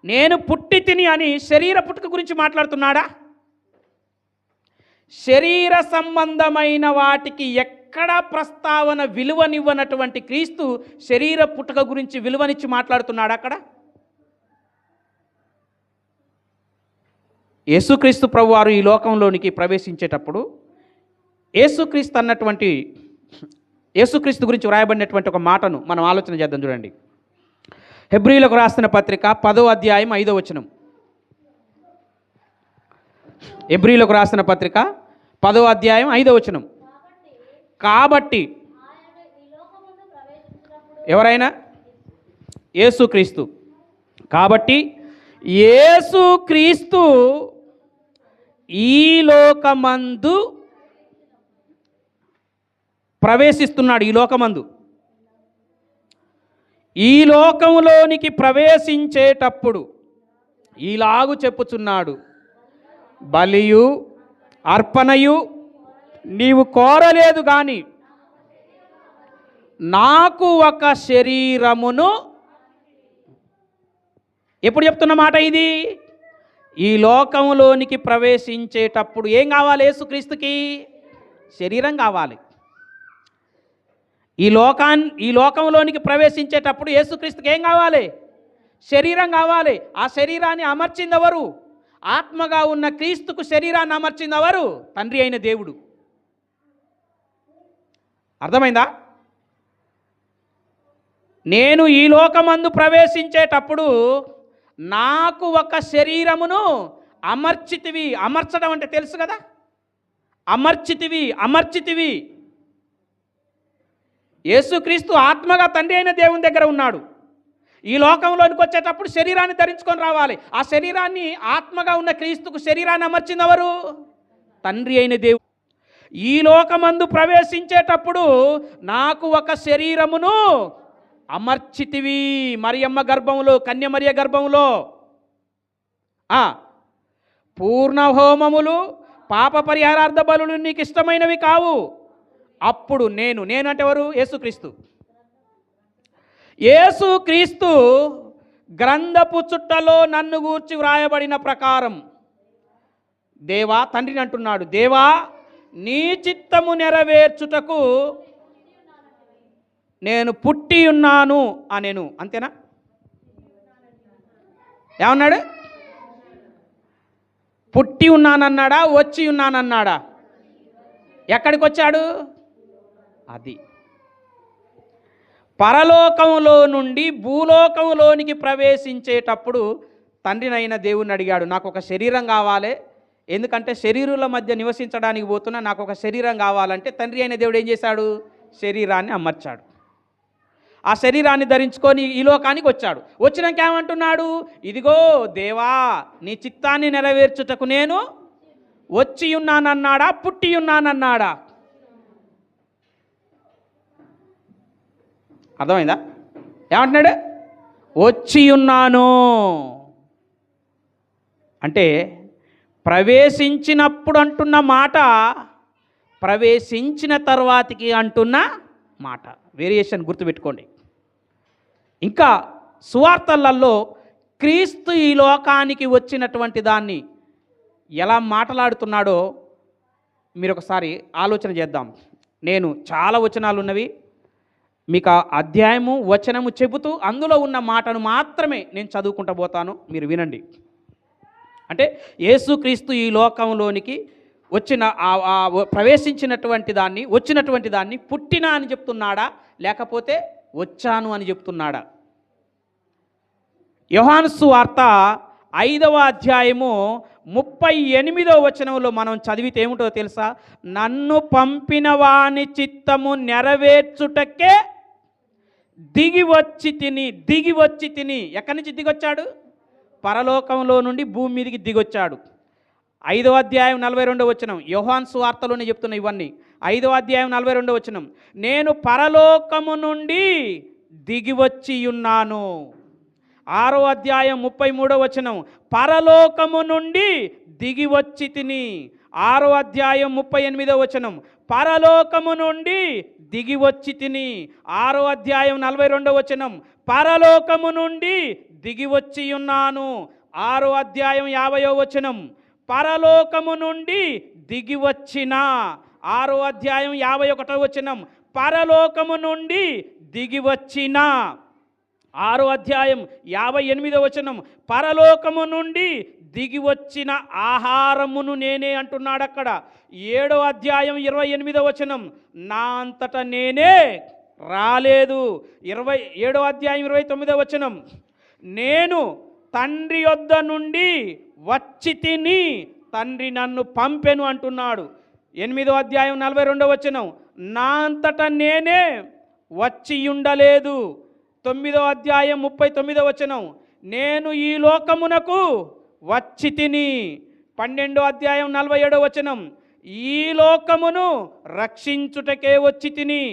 నేను పుట్టి తిని అని శరీర పుట్టుక గురించి మాట్లాడుతున్నాడా? శరీర సంబంధమైన వాటికి ఎక్కడ ప్రస్తావన విలువనివ్వనటువంటి క్రీస్తు శరీర పుట్టుక గురించి విలువనిచ్చి మాట్లాడుతున్నాడు. అక్కడ యేసుక్రీస్తు ప్రభువారు ఈ లోకంలోనికి ప్రవేశించేటప్పుడు యేసుక్రీస్తు గురించి వ్రాయబడినటువంటి ఒక మాటను మనం ఆలోచన చేద్దాం. చూడండి, హెబ్రీయులకు రాసిన పత్రిక 10వ అధ్యాయం 5వ వచనం. హెబ్రీయులకు రాసిన పత్రిక 10వ అధ్యాయం 5వ వచనం. కాబట్టి ఎవరైనా యేసుక్రీస్తు, కాబట్టి యేసుక్రీస్తు ఈ లోకమందు ప్రవేశిస్తున్నాడు. ఈ లోకంలోనికి ప్రవేశించేటప్పుడు ఈలాగు చెప్పుచున్నాడు, బలియు అర్పణయు నీవు కోరలేదు గాని నాకు ఒక శరీరమును. ఎప్పుడు చెప్తున్న మాట ఇది? ఈ లోకంలోనికి ప్రవేశించేటప్పుడు ఏం కావాలి? యేసుక్రీస్తుకి శరీరం కావాలి. ఈ లోకంలోనికి ప్రవేశించేటప్పుడు యేసుక్రీస్తుకి ఏం కావాలి? శరీరం కావాలి. ఆ శరీరాన్ని అమర్చింది ఎవరు? ఆత్మగా ఉన్న క్రీస్తుకు శరీరాన్ని అమర్చింది ఎవరు? తండ్రి అయిన దేవుడు. అర్థమైందా? నేను ఈ లోకమందు ప్రవేశించేటప్పుడు నాకు ఒక శరీరమును అమర్చితివి. అమర్చడం అంటే తెలుసు కదా, అమర్చితివి. యేసుక్రీస్తు ఆత్మగా తండ్రి అయిన దేవుని దగ్గర ఉన్నాడు. ఈ లోకంలోనికి వచ్చేటప్పుడు శరీరాన్ని ధరించుకొని రావాలి. ఆ శరీరాన్ని ఆత్మగా ఉన్న క్రీస్తుకు శరీరాన్ని అమర్చింది ఎవరు? తండ్రి అయిన దేవుడు. ఈ లోకమందు ప్రవేశించేటప్పుడు నాకు ఒక శరీరమును అమర్చితివి. మరియమ్మ గర్భంలో, కన్యమరియ గర్భంలో పూర్ణ హోమములు, పాప పరిహారార్థ బలులు నీకు ఇష్టమైనవి కావు. అప్పుడు నేను అంటే ఎవరు? యేసుక్రీస్తు గ్రంథపు చుట్టలో నన్ను గూర్చి వ్రాయబడిన ప్రకారం దేవా, తండ్రిని అంటున్నాడు, దేవా నీ చిత్తము నెరవేర్చుటకు నేను పుట్టి ఉన్నాను అనేను. అంతేనా? ఏమన్నాడు? పుట్టి ఉన్నానన్నాడా? వచ్చి ఉన్నానన్నాడా? ఎక్కడికి వచ్చాడు? అది పరలోకంలో నుండి భూలోకంలోనికి ప్రవేశించేటప్పుడు తండ్రినైన దేవుణ్ణి అడిగాడు, నాకు ఒక శరీరం కావాలి, ఎందుకంటే శరీరుల మధ్య నివసించడానికి పోతున్నా, నాకు ఒక శరీరం కావాలంటే తండ్రి అయిన దేవుడు ఏం చేశాడు? శరీరాన్ని అమర్చాడు. ఆ శరీరాన్ని ధరించుకొని ఈ లోకానికి వచ్చాడు. వచ్చినాక ఏమంటున్నాడు? ఇదిగో దేవా నీ చిత్తాన్ని నెరవేర్చుటకు నేను వచ్చి ఉన్నానన్నాడా? పుట్టి ఉన్నానన్నాడా? అర్థమైందా? ఏమంటున్నాడు? వచ్చి ఉన్నాను అంటే ప్రవేశించినప్పుడు అంటున్న మాట, ప్రవేశించిన తర్వాతికి అంటున్న మాట. వేరియేషన్ గుర్తుపెట్టుకోండి. ఇంకా సువార్తలలో క్రీస్తు ఈ లోకానికి వచ్చినటువంటి దాన్ని ఎలా మాట్లాడుతున్నాడో మీరు ఒకసారి ఆలోచన చేద్దాం. నేను చాలా వచనాలు ఉన్నవి, మీకు ఆ అధ్యాయము వచనము చెబుతూ అందులో ఉన్న మాటను మాత్రమే నేను చదువుకుంటూ పోతాను, మీరు వినండి. అంటే యేసుక్రీస్తు ఈ లోకంలోనికి ప్రవేశించినటువంటి దాన్ని, వచ్చినటువంటి దాన్ని పుట్టిన అని చెప్తున్నాడా, లేకపోతే వచ్చాను అని చెప్తున్నాడా? యోహాను సువార్త 5వ అధ్యాయము 38వ వచనంలో మనం చదివితే ఏమిటో తెలుసా? నన్ను పంపిన వాని చిత్తము నెరవేర్చుటకే దిగి వచ్చి తిని. ఎక్కడి నుంచి దిగొచ్చాడు? పరలోకంలో నుండి భూమి మీదకి దిగొచ్చాడు. 5వ అధ్యాయం 42వ వచనం, యోహాను సువార్తలోనే చెప్తున్నా ఇవన్నీ. 5వ అధ్యాయం 42వ వచనం, నేను పరలోకము నుండి దిగివచ్చి ఉన్నాను. 6వ అధ్యాయం 33వ వచనం, పరలోకము నుండి దిగివచ్చి తిని. 6వ అధ్యాయం 38వ వచనం, పరలోకము నుండి దిగివచ్చి తిని. 6వ అధ్యాయం 42వ వచనం, పరలోకము నుండి దిగివచ్చి ఉన్నాను. 6వ అధ్యాయం 50వ వచనం, పరలోకము నుండి దిగివచ్చిన. 6వ అధ్యాయం 51వ వచనం, పరలోకము నుండి దిగివచ్చిన. 6వ అధ్యాయం 58వ వచనం, పరలోకము నుండి దిగివచ్చిన ఆహారమును నేనే అంటున్నాడు అక్కడ. 7వ అధ్యాయం 28వ వచనం, నా అంతటా నేనే రాలేదు. 7వ అధ్యాయం 29వ వచనం, నేను తండ్రి యొద్ద నుండి వచ్చి తిని, తండ్రి నన్ను పంపెను అంటున్నాడు. 8వ అధ్యాయం 42వ వచనం, నా అంతటా నేనే వచ్చి ఉండలేదు. 9వ అధ్యాయం 39వ వచనం, నేను ఈ లోకమునకు వచ్చి తిని. 12వ అధ్యాయం 47వ వచనం, ఈ లోకమును రక్షించుటకే వచ్చి తిని.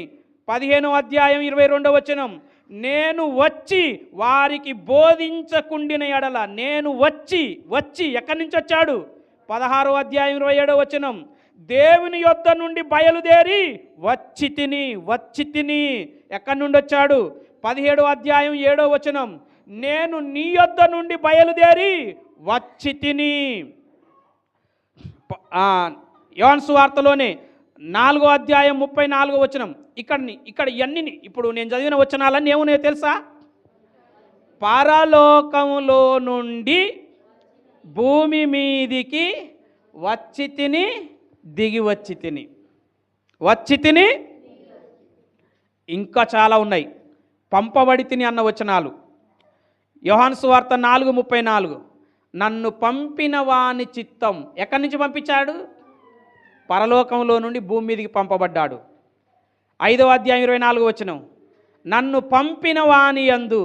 15వ అధ్యాయం 22వ వచనం, నేను వచ్చి వారికి బోధించకుండిన ఎడల. నేను వచ్చి ఎక్కడి నుంచి వచ్చాడు? 16వ అధ్యాయం 27వ వచనం, దేవుని యొద్ద నుండి బయలుదేరి వచ్చి తిని. ఎక్కడి నుండి వచ్చాడు? 17వ అధ్యాయం 7వ వచనం, నేను నీ యొద్ద నుండి బయలుదేరి వచ్చి తిని. యోహాను సువార్తలోనే 4వ అధ్యాయం 34వ వచనం. ఇక్కడ ఇవన్నీ ఇప్పుడు నేను చదివిన వచనాలన్నీ ఏమున్నాయో తెలుసా? పరలోకములో నుండి భూమి మీదికి వచ్చి తిని, దిగి వచ్చి తిని. ఇంకా చాలా ఉన్నాయి. పంపబడి తిని అన్న వచనాలు. యోహాను సువార్త 4:34, నన్ను పంపిన వాని చిత్తం. ఎక్కడి నుంచి పంపించాడు? పరలోకంలో నుండి భూమి మీదకి పంపబడ్డాడు. 5వ అధ్యాయం 24వ వచనం, నన్ను పంపిన వాని యందు.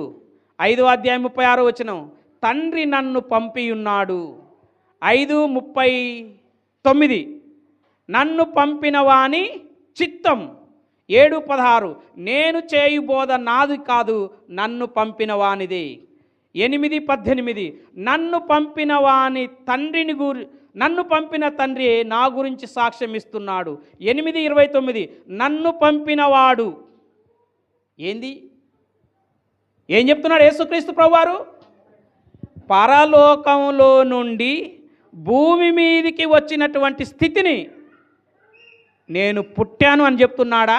5వ అధ్యాయం 36వ వచనం, తండ్రి నన్ను పంపి ఉన్నాడు. 5:39, నన్ను పంపిన వాని చిత్తం. 7:16, నేను చేయు బోధ నాది కాదు, నన్ను పంపిన వానిదే. 8:18, నన్ను పంపిన వాని నన్ను పంపిన తండ్రి నా గురించి సాక్ష్యం ఇస్తున్నాడు. 8:29, నన్ను పంపినవాడు. ఏం చెప్తున్నాడు యేసుక్రీస్తు ప్రభువారు? పరలోకంలో నుండి భూమి మీదికి వచ్చినటువంటి స్థితిని నేను పుట్టాను అని చెప్తున్నాడా?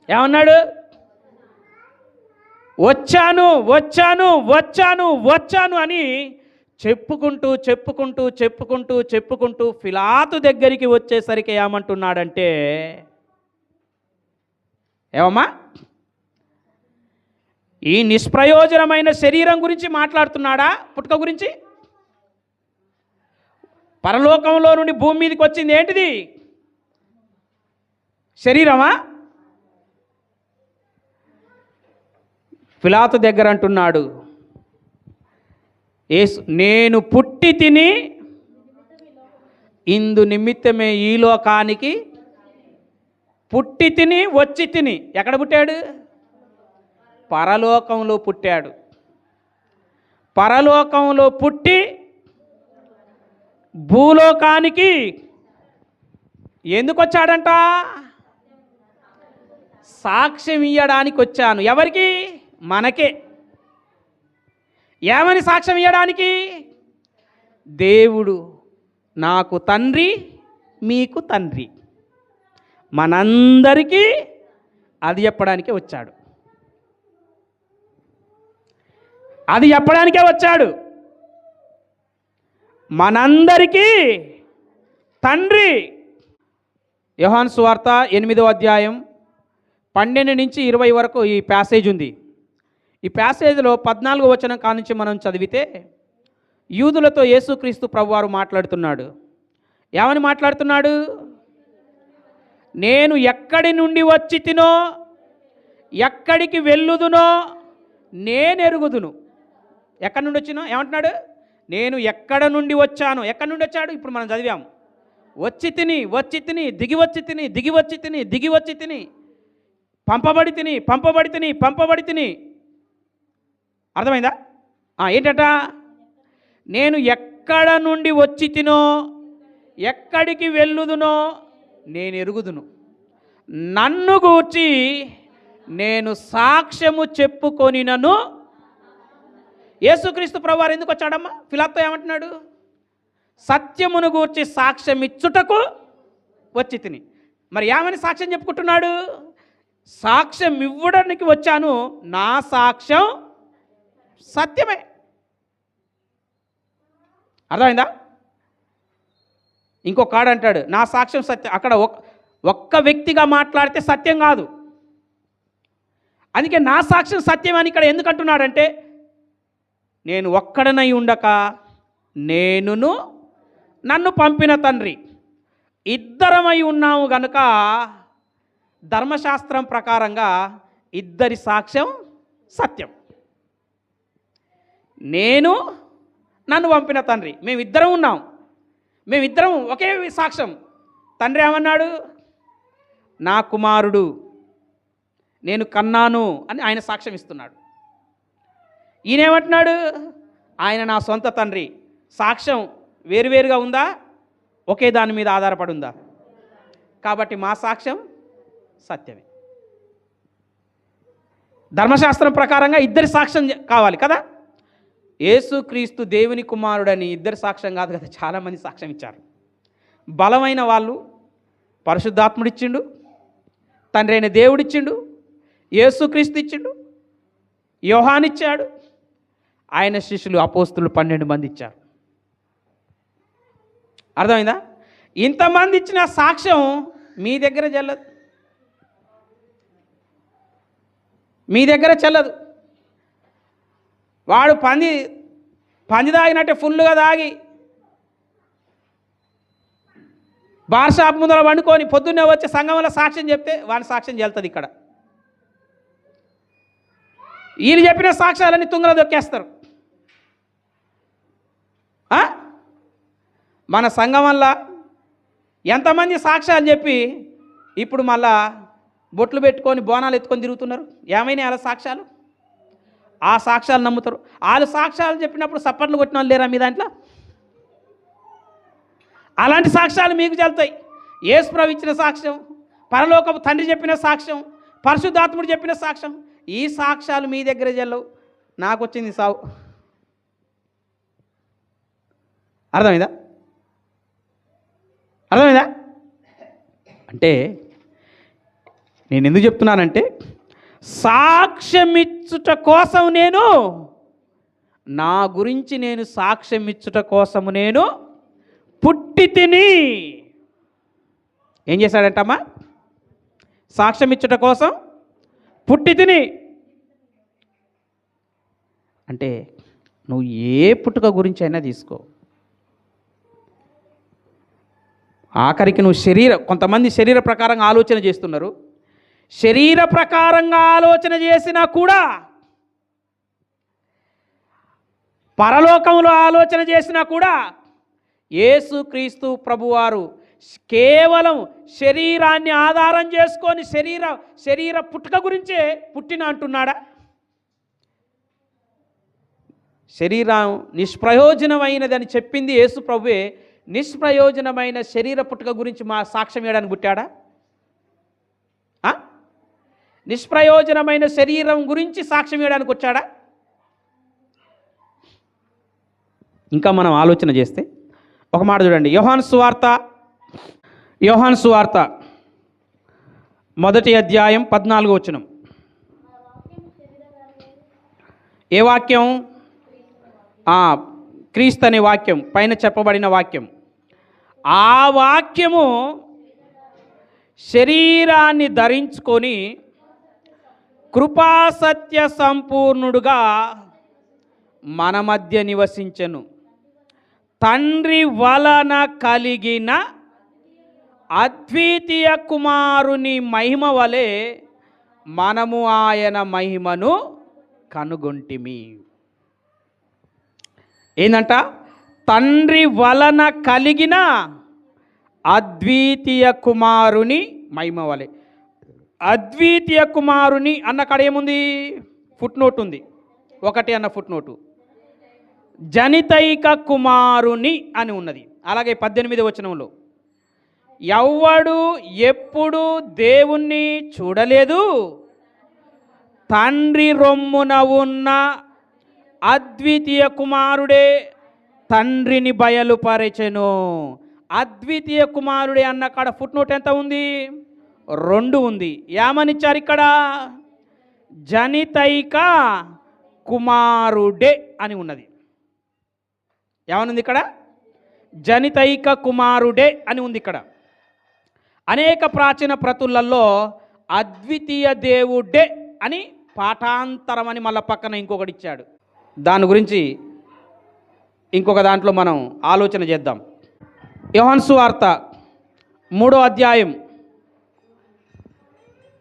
ఏమన్నాడు? వచ్చాను అని చెప్పుకుంటూ పిలాతు దగ్గరికి వచ్చేసరికి ఏమంటున్నాడంటే, ఏమమ్మా, ఈ నిష్ప్రయోజనమైన శరీరం గురించి మాట్లాడుతున్నాడా? పుట్టుక గురించి? పరలోకంలో నుండి భూమి మీదకి వచ్చింది ఏంటిది? శరీరమా? పిలాతు దగ్గర అంటున్నాడు, నేను పుట్టి తిని ఇందు నిమిత్తమే ఈ లోకానికి పుట్టి తిని వచ్చి తిని. ఎక్కడ పుట్టాడు? పరలోకంలో పుట్టాడు. పరలోకంలో పుట్టి భూలోకానికి ఎందుకు వచ్చాడంట? సాక్ష్యం ఇయ్యడానికి వచ్చాను. ఎవరికి? మనకే. ఏమని సాక్ష్యం ఇయ్యడానికి? దేవుడు నాకు తండ్రి, మీకు తండ్రి, మనందరికీ అది చెప్పడానికే వచ్చాడు. మనందరికీ తండ్రి. యోహాను సువార్త 8వ అధ్యాయం 12 నుంచి 20 వరకు ఈ ప్యాసేజ్ ఉంది. ఈ ప్యాసేజ్లో 14వ వచనం కానుంచి మనం చదివితే యూదులతో యేసుక్రీస్తు ప్రభువారు మాట్లాడుతున్నాడు. ఏమని మాట్లాడుతున్నాడు? నేను ఎక్కడి నుండి వచ్చి తినో, ఎక్కడికి వెళ్ళుదునో నేను ఎరుగుదును. ఎక్కడి నుండి వచ్చినో ఏమంటున్నాడు? నేను ఎక్కడ నుండి వచ్చాను. ఎక్కడి నుండి వచ్చాడు? ఇప్పుడు మనం చదివాము. వచ్చి తిని, వచ్చి తిని, దిగి వచ్చి తిని, దిగి వచ్చి తిని, దిగి వచ్చి తిని, పంపబడి తిని, పంపబడి తిని, పంపబడి తిని. అర్థమైందా? ఏంటట? నేను ఎక్కడ నుండి వచ్చి తినో, ఎక్కడికి వెళ్ళుదునో నేను ఎరుగుదును. నన్ను గూర్చి నేను సాక్ష్యము చెప్పుకొనినను. యేసుక్రీస్తు ప్రభువారు ఎందుకు వచ్చాడమ్మా? పిలాతుతో ఏమంటున్నాడు? సత్యమును గూర్చి సాక్ష్యం ఇచ్చుటకు వచ్చి తిని. మరి ఏమని సాక్ష్యం చెప్పుకుంటున్నాడు? సాక్ష్యం ఇవ్వడానికి వచ్చాను, నా సాక్ష్యం సత్యమే. అర్థమైందా? ఇంకొక కాడు అంటాడు నా సాక్ష్యం సత్యం. అక్కడ ఒక్క వ్యక్తిగా మాట్లాడితే సత్యం కాదు. అందుకే నా సాక్ష్యం సత్యం అని ఇక్కడ ఎందుకు అంటున్నాడంటే, నేను ఒక్కడనై ఉండక నేనును నన్ను పంపిన తండ్రి ఇద్దరమై ఉన్నాము గనుక ధర్మశాస్త్రం ప్రకారంగా ఇద్దరి సాక్ష్యం సత్యం. నేను నన్ను పంపిన తండ్రి, మేమిద్దరం ఉన్నాం, మేమిద్దరం ఒకే సాక్ష్యం. తండ్రి ఏమన్నాడు? నా కుమారుడు, నేను కన్నాను అని ఆయన సాక్ష్యం ఇస్తున్నాడు. ఈయనేమంటున్నాడు? ఆయన నా సొంత తండ్రి. సాక్ష్యం వేరువేరుగా ఉందా? ఒకే దాని మీద ఆధారపడి ఉందా? కాబట్టి మా సాక్ష్యం సత్యమే. ధర్మశాస్త్రం ప్రకారంగా ఇద్దరి సాక్ష్యం కావాలి కదా. యేసుక్రీస్తు దేవుని కుమారుడని ఇద్దరి సాక్ష్యం కాదు కదా, చాలామంది సాక్ష్యం ఇచ్చారు. బలమైన వాళ్ళు పరిశుద్ధాత్ముడిచ్చిండు, తండ్రి అయిన దేవుడిచ్చిండు, యేసుక్రీస్తు ఇచ్చిండు, యోహానిచ్చాడు, ఆయన శిష్యులు అపోస్తులు 12 మంది ఇచ్చారు. అర్థమైందా? ఇంతమంది ఇచ్చిన సాక్ష్యం మీ దగ్గర చెల్లదు, మీ దగ్గర చెల్లదు. వాడు పంది తాగినట్టే ఫుల్గా తాగి బార్ షాప్ ముందర వండుకొని పొద్దున్నే వచ్చే సంఘంలో సాక్ష్యం చెప్తే వాని సాక్ష్యం చెల్తుంది. ఇక్కడ వీళ్ళు చెప్పిన సాక్ష్యాలన్నీ తుంగలో దొక్కేస్తారు. మన సంఘం వల్ల ఎంతమంది సాక్ష్యాలు చెప్పి ఇప్పుడు మళ్ళా బొట్లు పెట్టుకొని బోనాలు ఎత్తుకొని తిరుగుతున్నారు. ఏమైనా వాళ్ళ సాక్ష్యాలు? ఆ సాక్ష్యాలు నమ్ముతారు. వాళ్ళు సాక్ష్యాలు చెప్పినప్పుడు సప్పట్లు కొట్టిన వాళ్ళు లేరా మీ దాంట్లో? అలాంటి సాక్ష్యాలు మీకు చెల్తాయి. యేసుప్రభు ఇచ్చిన సాక్ష్యం, పరలోకపు తండ్రి చెప్పిన సాక్ష్యం, పరిశుద్ధాత్ముడు చెప్పిన సాక్ష్యం, ఈ సాక్ష్యాలు మీ దగ్గర చెల్లవు. నాకు వచ్చింది సావు. అర్థమైందా? అర్థమైందా? అంటే నేను ఎందుకు చెప్తున్నానంటే, సాక్ష్యం ఇచ్చుట కోసం నేను, నా గురించి నేను సాక్ష్యం ఇచ్చుట కోసము నేను పుట్టి తిని. ఏం చేశాడంటమ్మా? సాక్ష్యం ఇచ్చుట కోసం పుట్టి తిని. అంటే నువ్వు ఏ పుట్టుక గురించి అయినా తీసుకో, ఆఖరికి నువ్వు కొంతమంది శరీర ప్రకారంగా ఆలోచన చేస్తున్నారు. శరీర ప్రకారంగా ఆలోచన చేసినా కూడా, పరలోకంలో ఆలోచన చేసినా కూడా, యేసుక్రీస్తు ప్రభువారు కేవలం శరీరాన్ని ఆధారం చేసుకొని శరీర పుట్టుక గురించే పుట్టిన అంటున్నాడా? శరీరం నిష్ప్రయోజనమైనది అని చెప్పింది యేసు ప్రభువే. నిష్ప్రయోజనమైన శరీర పుట్టుక గురించి మా సాక్ష్యం ఇవ్వడానికి పుట్టాడా? నిష్ప్రయోజనమైన శరీరం గురించి సాక్ష్యం ఇవ్వడానికి వచ్చాడా? ఇంకా మనం ఆలోచన చేస్తే ఒక మాట చూడండి. యోహాను సువార్త 1వ అధ్యాయం 14వ వచనం. ఏ వాక్యం? క్రీస్తు అనే వాక్యం, పైన చెప్పబడిన వాక్యం. ఆ వాక్యము శరీరాన్ని ధరించుకొని కృపాసత్య సంపూర్ణుడుగా మన మధ్య నివసించెను. తండ్రి వలన కలిగిన అద్వితీయ కుమారుని మహిమ వలె మనము ఆయన మహిమను కనుగొంటిమి. ఏందంట? తండ్రి వలన కలిగిన అద్వితీయ కుమారుని మహిమ వలె. అద్వితీయ కుమారుని అన్న కాడ ఏముంది? ఫుట్ నోట్ ఉంది, 1 అన్న ఫుట్ నోటు. జనితైక కుమారుని అని ఉన్నది. అలాగే 18వ వచనంలో ఎవ్వడు ఎప్పుడు దేవుణ్ణి చూడలేదు, తండ్రి రొమ్మున ఉన్న అద్వితీయ కుమారుడే తండ్రిని బయలుపరచెను. అద్వితీయ కుమారుడే అన్న కాడ ఫుట్ నోట్ ఎంత ఉంది? 2 ఉంది. ఏమనిచ్చారు ఇక్కడ? జనితైక కుమారుడే అని ఉన్నది. ఏమనుంది ఇక్కడ? జనితైక కుమారుడే అని ఉంది ఇక్కడ. అనేక ప్రాచీన ప్రతులలో అద్వితీయ దేవుడే అని పాఠాంతరం అని మళ్ళీ పక్కన ఇంకొకటి ఇచ్చాడు. దాని గురించి ఇంకొక దాంట్లో మనం ఆలోచన చేద్దాం. యోహాను సువార్త 3వ అధ్యాయం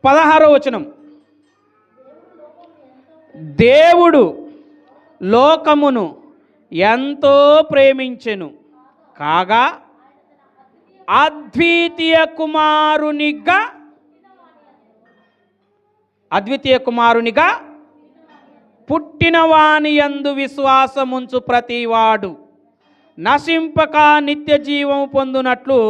16వ వచనం. దేవుడు లోకమును ఎంతో ప్రేమించెను కాగా అద్వితీయ కుమారునిగా పుట్టినవాని యందు విశ్వాసముంచు ప్రతివాడు నశింపక నిత్య జీవము పొందునట్లు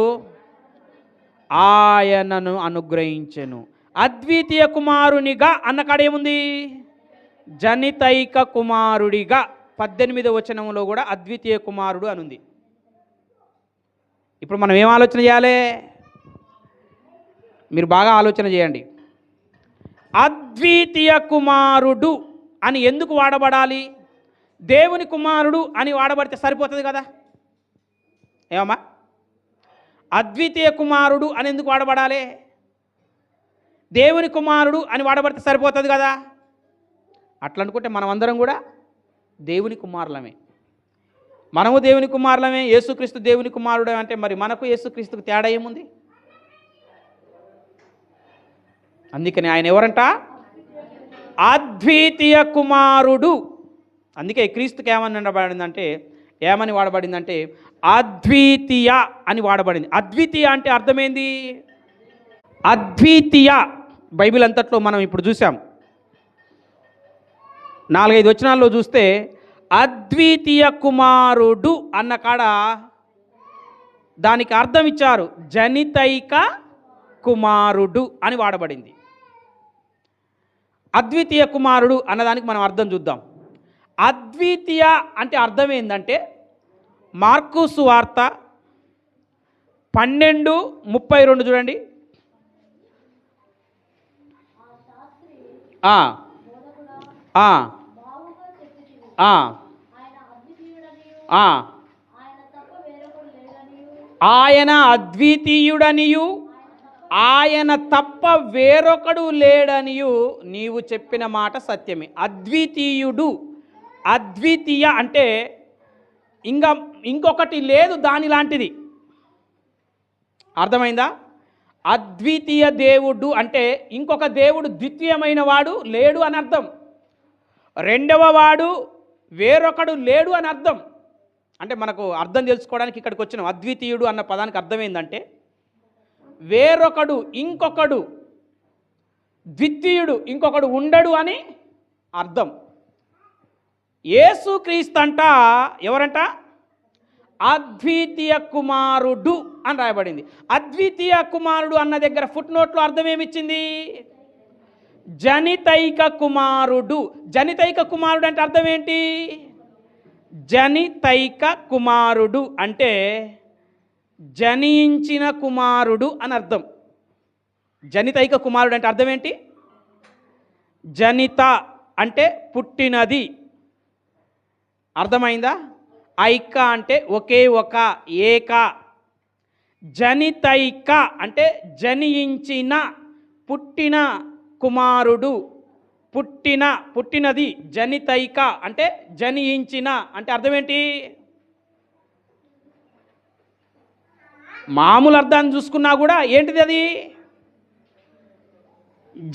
ఆయనను అనుగ్రహించెను. అద్వితీయ కుమారునిగా అన్న కాడేముంది? జనితైక కుమారుడిగా. 18వ వచనంలో కూడా అద్వితీయ కుమారుడు అనుంది. ఇప్పుడు మనం ఏం ఆలోచన చేయాలి? మీరు బాగా ఆలోచన చేయండి. అద్వితీయ కుమారుడు అని ఎందుకు వాడబడాలి? దేవుని కుమారుడు అని వాడబడితే సరిపోతుంది కదా. ఏమమ్మా? అద్వితీయ కుమారుడు అని ఎందుకు వాడబడాలి? దేవుని కుమారుడు అని వాడబడితే సరిపోతుంది కదా. అట్లా అనుకుంటే మనం అందరం కూడా దేవుని కుమారులమే. మనము దేవుని కుమారులమే. యేసుక్రీస్తు దేవుని కుమారుడు అంటే మరి మనకు యేసుక్రీస్తుకు తేడా ఏముంది? అందుకని ఆయన ఎవరంట? అద్వితీయ కుమారుడు. అందుకే క్రీస్తుకి ఏమని వాడబడిందంటే అద్వితీయ అని వాడబడింది. అద్వితీయ అంటే అర్థమైంది? అద్వితీయ బైబిల్ అంతట్లో మనం ఇప్పుడు చూసాం. 4-5 వచనాల్లో చూస్తే అద్వితీయ కుమారుడు అన్న కాడ దానికి అర్థం ఇచ్చారు. జనితైక కుమారుడు అని వాడబడింది. అద్వితీయ కుమారుడు అన్నదానికి మనం అర్థం చూద్దాం. అద్వితీయ అంటే అర్థం ఏంటంటే మార్కు సువార్త 12:32 చూడండి. ఆయన అద్వితీయుడనియు ఆయన తప్ప వేరొకడు లేడనియు నీవు చెప్పిన మాట సత్యమే. అద్వితీయుడు, అద్వితీయ అంటే ఇంకొకటి లేదు దాని లాంటిది. అర్థమైందా? అద్వితీయ దేవుడు అంటే ఇంకొక దేవుడు ద్వితీయమైన వాడు లేడు అని అర్థం. రెండవ వాడు వేరొకడు లేడు అని అర్థం. అంటే మనకు అర్థం తెలుసుకోవడానికి ఇక్కడికి వచ్చినాం. అద్వితీయుడు అన్న పదానికి అర్థం ఏంటంటే వేరొకడు, ఇంకొకడు, ద్వితీయుడు, ఇంకొకడు ఉండడు అని అర్థం. యేసుక్రీస్తు అంట ఎవరంట? అద్వితీయ కుమారుడు అని రాయబడింది. అద్వితీయ కుమారుడు అన్న దగ్గర ఫుట్ నోట్లో అర్థం ఏమిచ్చింది? జనితైక కుమారుడు. జనితైక కుమారుడు అంటే అర్థం ఏంటి? జనితైక కుమారుడు అంటే జనించిన కుమారుడు అని అర్థం. జనితైక కుమారుడు అంటే అర్థం ఏంటి? జనిత అంటే పుట్టినది. అర్థమైందా? ఐక అంటే ఒకే ఒక, ఏక. జనితైక అంటే జనించిన, పుట్టిన కుమారుడు, పుట్టినది. జనితైక అంటే జనించిన అంటే అర్థం ఏంటి? మామూలు అర్థాన్ని చూసుకున్నా కూడా ఏంటిది అది?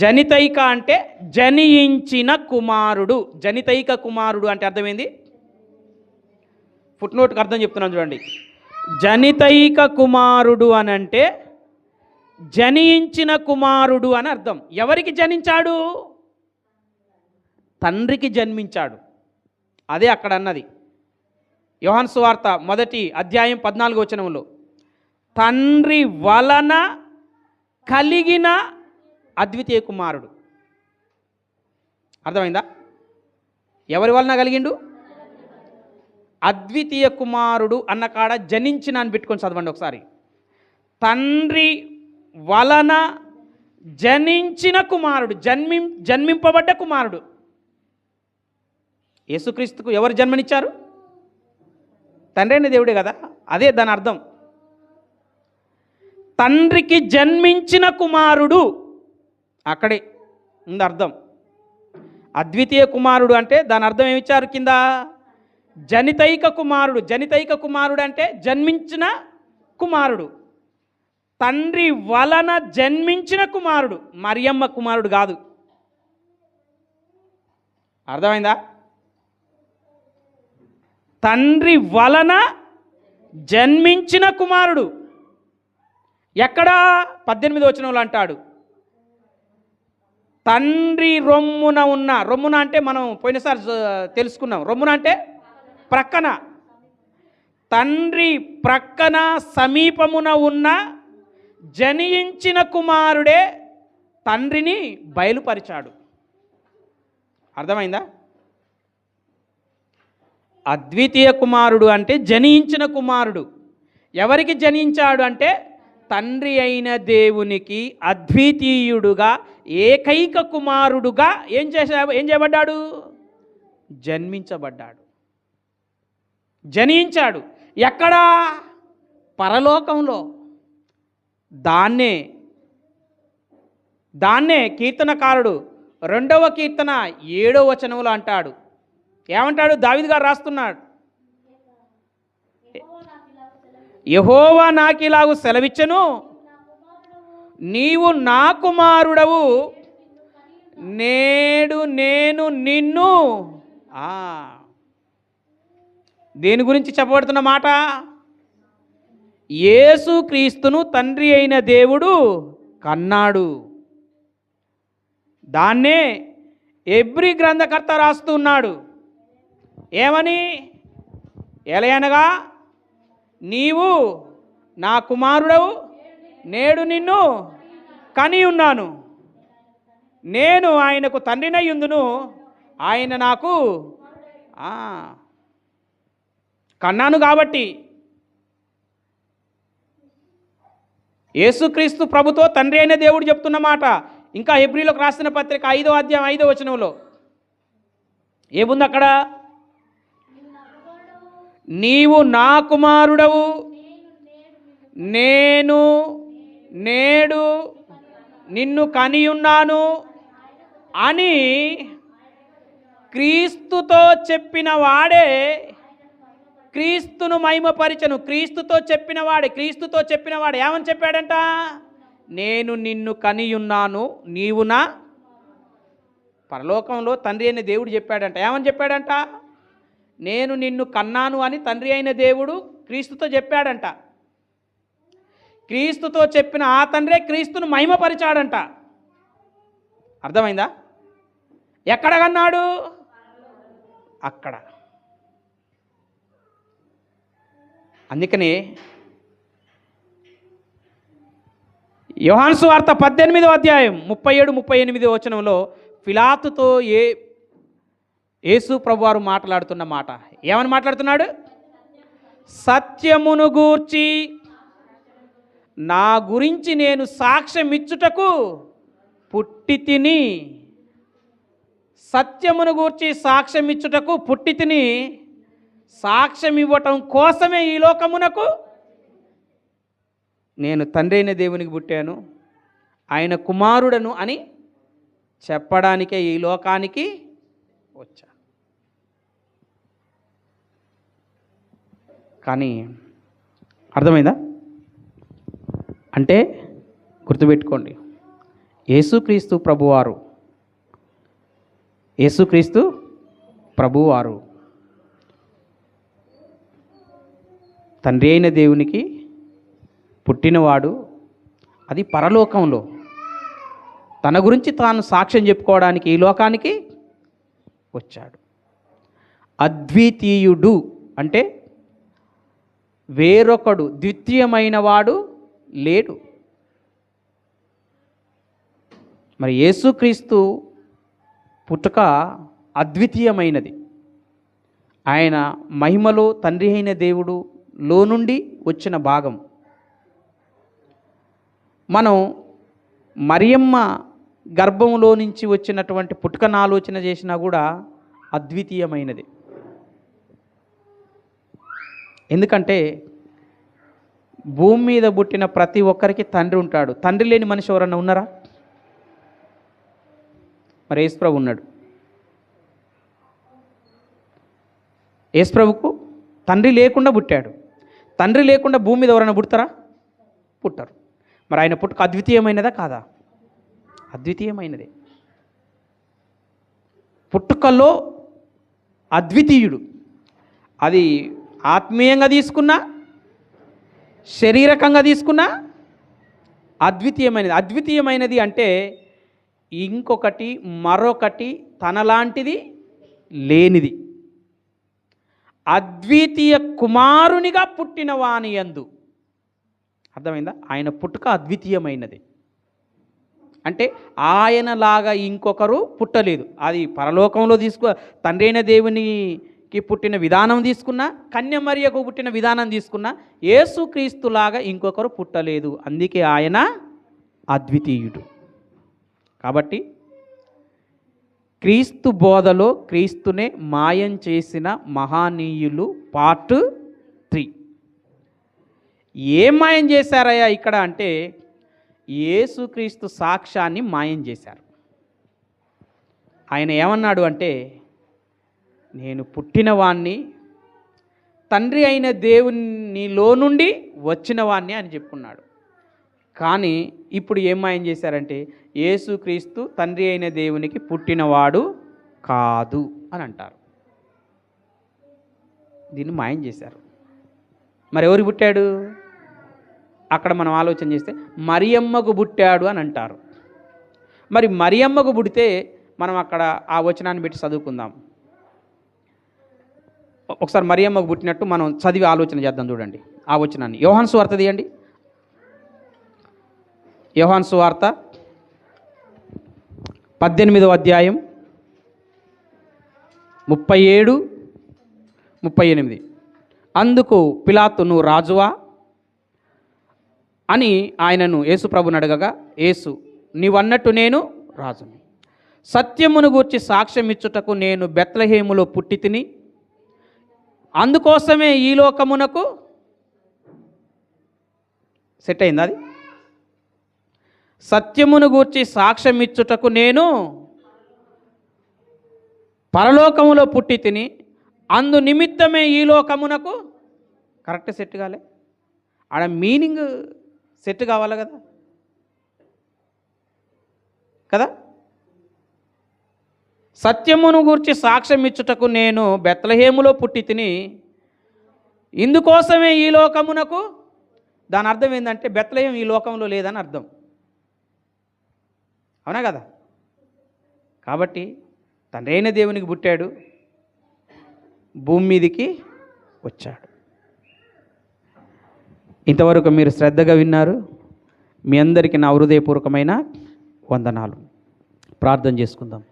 జనితైక అంటే జనించిన కుమారుడు. జనితైక కుమారుడు అంటే అర్థమైంది? ఫుట్ నోట్కి అర్థం చెప్తున్నాను చూడండి. జనితైక కుమారుడు అని అంటే జనించిన కుమారుడు అని అర్థం. ఎవరికి జనించాడు? తండ్రికి జన్మించాడు. అదే అక్కడ అన్నది. యోహాను సువార్త 1:14 తండ్రి వలన కలిగిన అద్వితీయ కుమారుడు. అర్థమైందా? ఎవరి వలన కలిగిండు? అద్వితీయ కుమారుడు అన్న కాడ జనించిన అని పెట్టుకొని చదవండి ఒకసారి. తండ్రి వలన జనించిన కుమారుడు, జన్మింపబడ్డ కుమారుడు. యేసుక్రీస్తుకు ఎవరు జన్మనిచ్చారు? తండ్రి అయిన దేవుడే కదా. అదే దాని అర్థం. తండ్రికి జన్మించిన కుమారుడు, అక్కడే ఉంది అర్థం. అద్వితీయ కుమారుడు అంటే దాని అర్థం ఏమిచ్చారు కింద? జనితైక కుమారుడు. జనితైక కుమారుడు అంటే జన్మించిన కుమారుడు. తండ్రి వలన జన్మించిన కుమారుడు, మరియమ్మ కుమారుడు కాదు. అర్థమైందా? తండ్రి వలన జన్మించిన కుమారుడు. ఎక్కడా? 18 అంటాడు, తండ్రి రొమ్మున ఉన్న. రొమ్మున అంటే మనం పోయినసారి తెలుసుకున్నాం. రొమ్మున అంటే ప్రక్కన. తండ్రి ప్రక్కన సమీపమున ఉన్న జనించిన కుమారుడే తండ్రిని బయలుపరిచాడు. అర్థమైందా? అద్వితీయ కుమారుడు అంటే జనించిన కుమారుడు. ఎవరికి జనించాడు అంటే తండ్రి అయిన దేవునికి అద్వితీయుడుగా, ఏకైక కుమారుడుగా ఏం చేయబడ్డాడు? జన్మించబడ్డాడు, జనించాడు. ఎక్కడా? పరలోకంలో. దాన్నే కీర్తనకారుడు 2వ కీర్తన 7వ అంటాడు. ఏమంటాడు? దావీదు గారు రాస్తున్నాడు, యెహోవా నాకిలాగు సెలవిచ్చెను, నీవు నా కుమారుడవు, నేడు నేను నిన్ను. దేని గురించి చెప్పబడుతున్న మాట? యేసుక్రీస్తును తండ్రి అయిన దేవుడు కన్నాడు. దాన్నే హెబ్రీ గ్రంథకర్త రాస్తున్నాడు. ఏమని? ఎలయనగా నీవు నా కుమారుడవు, నేడు నిన్ను కని ఉన్నాను, నేను ఆయనకు తండ్రినై యుందును, ఆయన నాకు కన్నాను. కాబట్టి యేసుక్రీస్తు ప్రభుతో తండ్రి అయిన దేవుడు చెప్తున్న మాట. ఇంకా హెబ్రీలోకి రాసిన పత్రిక 5:5 ఏముంది అక్కడ? నీవు నా కుమారుడవు, నేను నేడు నిన్ను కనియున్నాను అని క్రీస్తుతో చెప్పిన వాడే క్రీస్తును మహిమపరిచెను. క్రీస్తుతో చెప్పిన వాడే ఏమని చెప్పాడంట? నేను నిన్ను కనియున్నాను, నీవు నా. పరలోకంలో తండ్రి అయిన దేవుడు చెప్పాడంట. ఏమని చెప్పాడంట? నేను నిన్ను కన్నాను అని తండ్రి అయిన దేవుడు క్రీస్తుతో చెప్పాడంట. క్రీస్తుతో చెప్పిన ఆ తండ్రే క్రీస్తును మహిమపరిచాడంట. అర్థమైందా? ఎక్కడ కన్నాడు? అక్కడ. అందుకని యోహాను సువార్త 18:37-38 పిలాతుతో యేసు ప్రభువారు మాట్లాడుతున్న మాట. ఏమని మాట్లాడుతున్నాడు? సత్యమును గూర్చి నా గురించి నేను సాక్ష్యం ఇచ్చుటకు పుట్టి తిని. సత్యమును గూర్చి సాక్ష్యం ఇచ్చుటకు పుట్టి తిని, సాక్ష్యం ఇవ్వటం కోసమే ఈ లోకమునకు. నేను తండ్రి అయిన దేవునికి పుట్టాను, ఆయన కుమారుడను అని చెప్పడానికే ఈ లోకానికి వచ్చా. కానీ అర్థమైందా? అంటే గుర్తుపెట్టుకోండి, యేసుక్రీస్తు ప్రభువారు తండ్రి అయిన దేవునికి పుట్టినవాడు. అది పరలోకంలో తన గురించి తాను సాక్ష్యం చెప్పుకోవడానికి ఈ లోకానికి వచ్చాడు. అద్వితీయుడు అంటే వేరొకడు ద్వితీయమైన వాడు లేడు. మరి యేసుక్రీస్తు పుట్టుక అద్వితీయమైనది. ఆయన మహిమలో తండ్రి అయిన దేవుడులో నుండి వచ్చిన భాగం. మనం మరియమ్మ గర్భంలో నుంచి వచ్చినటువంటి పుట్టుకను ఆలోచన చేసినా కూడా అద్వితీయమైనది. ఎందుకంటే భూమి మీద పుట్టిన ప్రతి ఒక్కరికి తండ్రి ఉంటాడు. తండ్రి లేని మనిషి ఎవరన్నా ఉన్నారా? మరి యేసుప్రభు ఉన్నాడు. యేసుప్రభుకు తండ్రి లేకుండా పుట్టాడు. తండ్రి లేకుండా భూమి మీద ఎవరైనా పుడతారా? పుట్టరు. మరి ఆయన పుట్టుక అద్వితీయమైనదా కాదా? అద్వితీయమైనదే. పుట్టుకలో అద్వితీయుడు. అది ఆత్మీయంగా తీసుకున్నా, శరీరకంగా తీసుకున్నా అద్వితీయమైనది. అద్వితీయమైనది అంటే ఇంకొకటి మరొకటి తనలాంటిది లేనిది. అద్వితీయ కుమారునిగా పుట్టిన వాని యందు, అర్థమైందా? ఆయన పుట్టుక అద్వితీయమైనది. అంటే ఆయనలాగా ఇంకొకరు పుట్టలేదు. అది పరలోకంలో తండ్రి అయిన దేవునికి పుట్టిన విధానం తీసుకున్నా, కన్యమరియకు పుట్టిన విధానం తీసుకున్నా, యేసుక్రీస్తులాగా ఇంకొకరు పుట్టలేదు. అందుకే ఆయన అద్వితీయుడు. కాబట్టి క్రీస్తు బోధలో క్రీస్తునే మాయం చేసిన మహానీయులు పార్ట్ 3. ఏం మాయం చేశారయ్యా ఇక్కడ అంటే, యేసుక్రీస్తు సాక్ష్యాన్ని మాయం చేశారు. ఆయన ఏమన్నాడు అంటే, నేను పుట్టినవాణ్ణి, తండ్రి అయిన దేవునిలో నుండి వచ్చినవాణ్ణి అని చెప్పుకున్నాడు. కానీ ఇప్పుడు ఏం మాయం చేశారంటే, యేసుక్రీస్తు తండ్రి అయిన దేవునికి పుట్టినవాడు కాదు అని అంటారు. దీన్ని మాయం చేశారు. మరి ఎవరికి పుట్టాడు? అక్కడ మనం ఆలోచన చేస్తే మరియమ్మకు పుట్టాడు అని అంటారు. మరి మరియమ్మకు పుడితే మనం అక్కడ ఆ వచనాన్ని పెట్టి చదువుకుందాం. ఒకసారి మరియమ్మకు పుట్టినట్టు మనం చదివి ఆలోచన చేద్దాం. చూడండి ఆ వచనాన్ని. యోహాను సువార్త తీయండి. యోహాను సువార్త 18వ అధ్యాయం 37-38. అందుకు పిలాతు, నువ్వు రాజువా అని ఆయనను యేసుప్రభుని అడగగా, యేసు, నీవన్నట్టు నేను రాజుని. సత్యమును గూర్చి సాక్ష్యం ఇచ్చుటకు నేను బెత్లెహేములో పుట్టి తిని, అందుకోసమే ఈ లోకమునకు సెట్ అయింది. అది సత్యమును గూర్చి సాక్ష్యం ఇచ్చుటకు నేను పరలోకములో పుట్టి తిని, అందు నిమిత్తమే ఈ లోకమునకు. కరెక్ట్ సెట్ కాలే, ఆడ మీనింగ్ సెట్ కావాలి కదా కదా. సత్యమును గూర్చి సాక్ష్యం ఇచ్చుటకు నేను బెత్లెహేములో పుట్టి తిని, ఇందుకోసమే ఈ లోకమునకు. దాని అర్థం ఏంటంటే బెత్లెహేం ఈ లోకంలో లేదని అర్థం. అవునా కదా? కాబట్టి తండ్రి అయిన దేవునికి పుట్టాడు, భూమి మీదికి వచ్చాడు. ఇంతవరకు మీరు శ్రద్ధగా విన్నారు. మీ అందరికీ నా హృదయపూర్వకమైన వందనాలు. ప్రార్థన చేసుకుందాం.